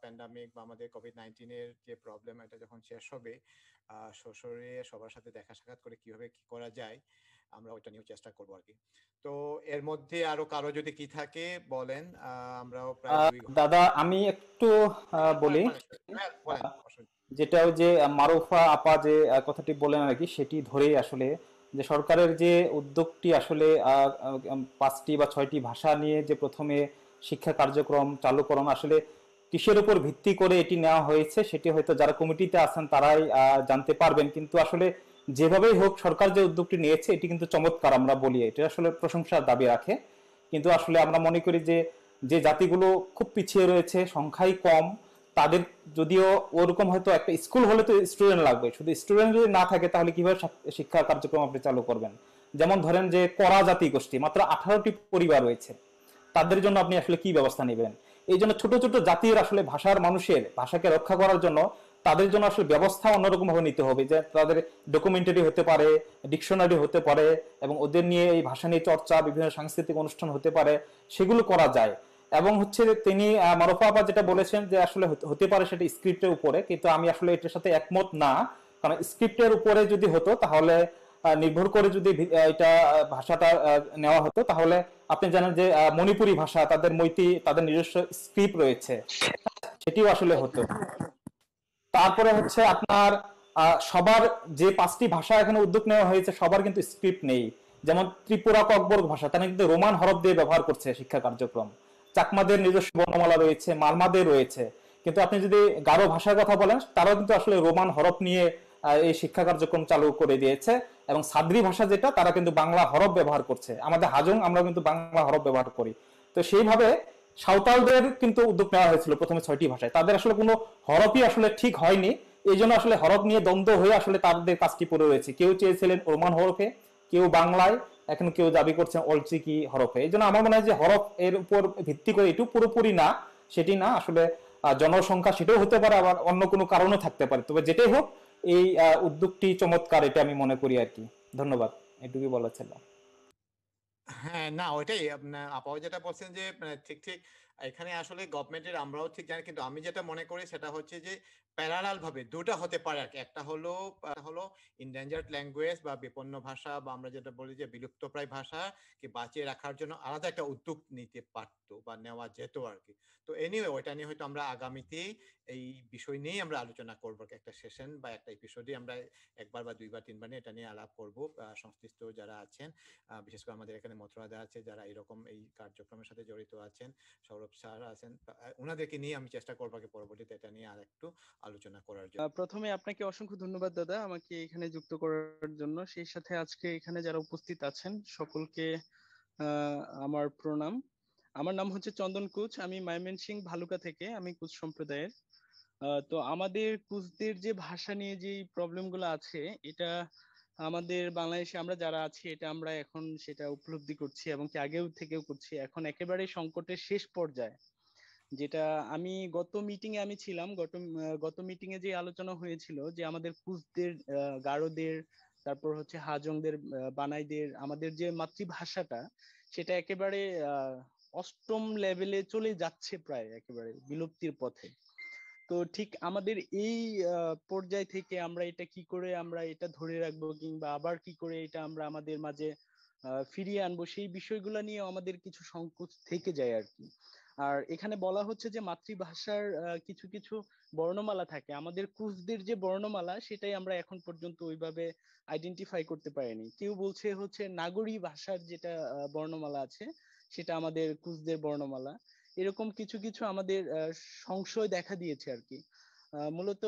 প্যান্ডামিক বা আমাদের কোভিড-19 এর যে প্রবলেম, এটা যখন শেষ হবে, সশরীরে সবার সাথে দেখা সাক্ষাৎ করে কিভাবে কি করা যায় আমরা ওটা নিয়ে চেষ্টা করবো আর কি। তো এর মধ্যে আরো কারো যদি কি থাকে বলেন। আমরাও প্রায় দাদা আমি একটু বলি, যেটা ওই যে মারুফা আপা যে কথাটি বলেন আর কি, সেটি ধরেই আসলে যে সরকারের যে উদ্যোগটি আসলে 5টি বা 6টি ভাষা নিয়ে যে প্রথমে শিক্ষা কার্যক্রম চালুকরণ, আসলে কিসের উপর ভিত্তি করে এটি নেওয়া হয়েছে সেটি হয়তো যারা কমিটিতে আছেন তারাই জানতে পারবেন, কিন্তু আসলে যেভাবেই হোক সরকার যে উদ্যোগটি নিয়েছে এটি কিন্তু চমৎকার, আমরা বলি এটা আসলে প্রশংসার দাবি রাখে। কিন্তু আসলে আমরা মনে করি যে যে জাতিগুলো খুব পিছিয়ে রয়েছে, সংখ্যাই কম, তাদের যদিও ওরকম হয়তো একটা স্কুল হলে তো স্টুডেন্ট লাগবে, শুধু স্টুডেন্ট যদি না থাকে তাহলে কিভাবে শিক্ষা কার্যক্রম আপনি চালু করবেন? যেমন ধরেন যে করা জাতি গোষ্ঠী মাত্র 18টি পরিবার রয়েছে, তাদের জন্য আপনি আসলে কি ব্যবস্থা নেবেন? এই জন্য ছোট ছোট জাতির আসলে ভাষার মানুষের ভাষাকে রক্ষা করার জন্য তাদের জন্য আসলে ব্যবস্থা অন্যরকম ভাবে নিতে হবে, যে তাদের ডকুমেন্টারি হতে পারে, ডিকশনারি হতে পারে, এবং ওদের নিয়ে এই ভাষা নিয়ে চর্চা, বিভিন্ন সাংস্কৃতিক অনুষ্ঠান হতে পারে, সেগুলো করা যায়। এবং হচ্ছে তিনি মারুফা আপা যেটা বলেছেন যে আসলে হতে পারে সেটা স্ক্রিপ্টের উপরে, কিন্তু আমি আসলে এটার সাথে একমত না, কারণ স্ক্রিপ্টের উপরে যদি হতো তাহলে নির্ভর করে যদি এটা ভাষাটা নেওয়া হতো, তাহলে আপনি জানেন যে মণিপুরি ভাষা তাদের তাদের নিজস্ব স্ক্রিপ্ট রয়েছে, সেটিও আসলে হতো। তারপরে হচ্ছে আপনার সবার যে 5টি ভাষা এখানে উদ্যোগ নেওয়া হয়েছে সবার কিন্তু স্ক্রিপ্ট নেই। যেমন ত্রিপুরা ককবর্গ ভাষা, তারা কিন্তু রোমান হরফ দিয়ে ব্যবহার করছে শিক্ষা কার্যক্রম। চাকমাদের নিজস্ব বর্ণমালা রয়েছে, মারমাদের রয়েছে, কিন্তু আপনি যদি গারো ভাষার কথা বলেন তারাও কিন্তু আসলে রোমান হরফ নিয়ে এই শিক্ষা কার্যক্রম চালু করে দিয়েছে। এবং সাদ্রি ভাষা যেটা, তারা কিন্তু বাংলা হরফ ব্যবহার করছে। আমাদের হাজং আমরা কিন্তু বাংলা হরফ ব্যবহার করি। তো সেইভাবে সাঁওতালদের কিন্তু উদ্যোগ নেওয়া হয়েছিল প্রথমে 6টি ভাষায়, তাদের আসলে কোনো হরফই আসলে ঠিক হয়নি, এই জন্য আসলে হরফ নিয়ে দ্বন্দ্ব হয়ে আসলে তাদের কাজটি পড়ে রয়েছে। কেউ চেয়েছিলেন রোমান হরফে, কেউ বাংলায়, এখন কেউ দাবি করছেন অলচিকি হরফে। এই জন্য আমার মনে হয় যে হরফ এর উপর ভিত্তি করে এটু পুরোপুরি না, সেটি না আসলে জনসংখ্যা সেটাও হতে পারে, আবার অন্য কোনো কারণও থাকতে পারে। তবে যেটাই হোক এই উদ্যোগটি চমৎকার, এটা আমি মনে করি আর কি। ধন্যবাদ, এটুকুই বলার ছিল। হ্যাঁ, না ওইটাই আপাও যেটা বলছেন যে ঠিক ঠিক এখানে আসলে গভর্নমেন্টের আমরাও ঠিক জানি, কিন্তু আমি যেটা মনে করি সেটা হচ্ছে যে প্যারালাল ভাবে দুটা হতে পারে আর কি। একটা হলো ইনডেঞ্জার্ড ল্যাঙ্গুয়েজ বা বিপন্ন ভাষা, বা আমরা যেটা বলি যে বিলুপ্তপ্রায় ভাষা কি বাঁচিয়ে রাখার জন্য আলাদা একটা উদ্যোগ নিতে পারতো বা নেওয়া যেত আর কি। তো এনিওয়ে ওইটা নিয়ে হয়তো আমরা আগামীতে এই বিষয় নিয়েই আমরা আলোচনা করবো, একটা সেশন বা একটা এপিসোডে আমরা একবার বা দুইবার তিনবার নিয়ে এটা নিয়ে আলাপ করবো। সংশ্লিষ্ট যারা আছেন, বিশেষ করে আমাদের এখানে মথুরাদা আছে যারা এরকম এই কার্যক্রমের সাথে জড়িত আছেন, সৌরভ স্যার আছেন, ওনাদেরকে নিয়ে আমি চেষ্টা করবো পরবর্তীতে এটা নিয়ে আর একটু আলোচনা করার জন্য। প্রথমে আপনাকে অসংখ্য ধন্যবাদ দাদা আমাকে এখানে যুক্ত করার জন্য। সেই সাথে আজকে এখানে যারা উপস্থিত আছেন সকলকে আমার প্রণাম। আমার নাম হচ্ছে চন্দন কুচ, আমি ময়মনসিংহ ভালুকা থেকে, আমি কুচ সম্প্রদায়ের। তো আমাদের কুচদের যে ভাষা নিয়ে যে প্রবলেম গুলো আছে, এটা আমাদের বাংলাদেশে আমরা যারা আছি এটা আমরা এখন সেটা উপলব্ধি করছি এবং কি আগেও থেকেও করছি। এখন একেবারে সংকটের শেষ পর্যায়ে, যেটা আমি গত মিটিং এ আমি ছিলাম, গত মিটিং এ যে আলোচনা হয়েছিল যে আমাদের কুচদের, গারোদের, তারপর হচ্ছে হাজংদের, বানাইদের, আমাদের যে মাতৃভাষাটা সেটা একেবারে অষ্টম লেভেলে চলে যাচ্ছে, প্রায় একেবারে বিলুপ্তির পথে। তো ঠিক আমাদের এই পর্যায় থেকে আমরা এটা কি করে আমরা এটা ধরে রাখবো, কিংবা আবার কি করে এটা আমরা আমাদের মাঝে ফিরিয়ে আনবো, সেই বিষয়গুলো নিয়ে আমাদের কিছু সংকোচ থেকে যায় আর কি। আর এখানে বলা হচ্ছে যে মাতৃভাষার কিছু কিছু বর্ণমালা থাকে, আমাদের কুচদের যে বর্ণমালা সেটাই আমরা এখন পর্যন্ত ওইভাবে আইডেন্টিফাই করতে পারিনি। কেউ বলছে হচ্ছে নাগরী ভাষার যেটা বর্ণমালা আছে সেটা আমাদের কুচদের বর্ণমালা। এরকম কিছু কিছু আমাদের সংশয় দেখা দিয়েছে আর কি। মূলত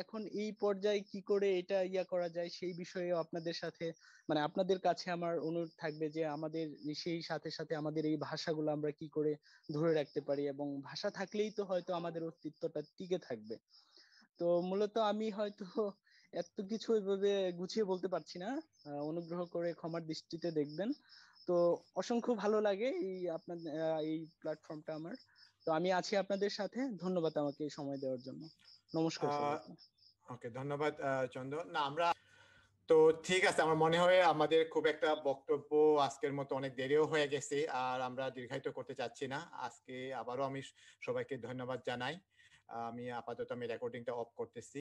এখন এই পর্যায়ে কি করে এটা করা যায় সেই বিষয়ে আপনাদের সাথে, মানে আপনাদের কাছে আমার অনুরোধ থাকবে যে আমাদের সেই সাথে সাথে আমাদের এই ভাষাগুলো আমরা কি করে ধরে রাখতে পারি, এবং ভাষা থাকলেই তো হয়তো আমাদের অস্তিত্বটা টিকে থাকবে। তো মূলত আমি হয়তো এত কিছু ওইভাবে গুছিয়ে বলতে পারছি না, অনুগ্রহ করে ক্ষমার দৃষ্টিতে দেখবেন। তো অসংখ্য ভালো লাগে এই আপনাদের এই প্ল্যাটফর্মটা আমার। তো আমি আছি আপনাদের সাথে। ধন্যবাদ আমাকে এই সময় দেওয়ার জন্য। নমস্কার সবাইকে। ওকে, ধন্যবাদ চন্দন। না আমরা তো ঠিক আছে, আমার মনে হয় আমাদের খুব একটা বক্তব্য আজকের মতো অনেক দেরিও হয়ে গেছে, আর আমরা দীর্ঘায়িত করতে চাচ্ছি না। আজকে আবারও আমি সবাইকে ধন্যবাদ জানাই। আমি আপাতত রেকর্ডিংটা অফ করতেছি।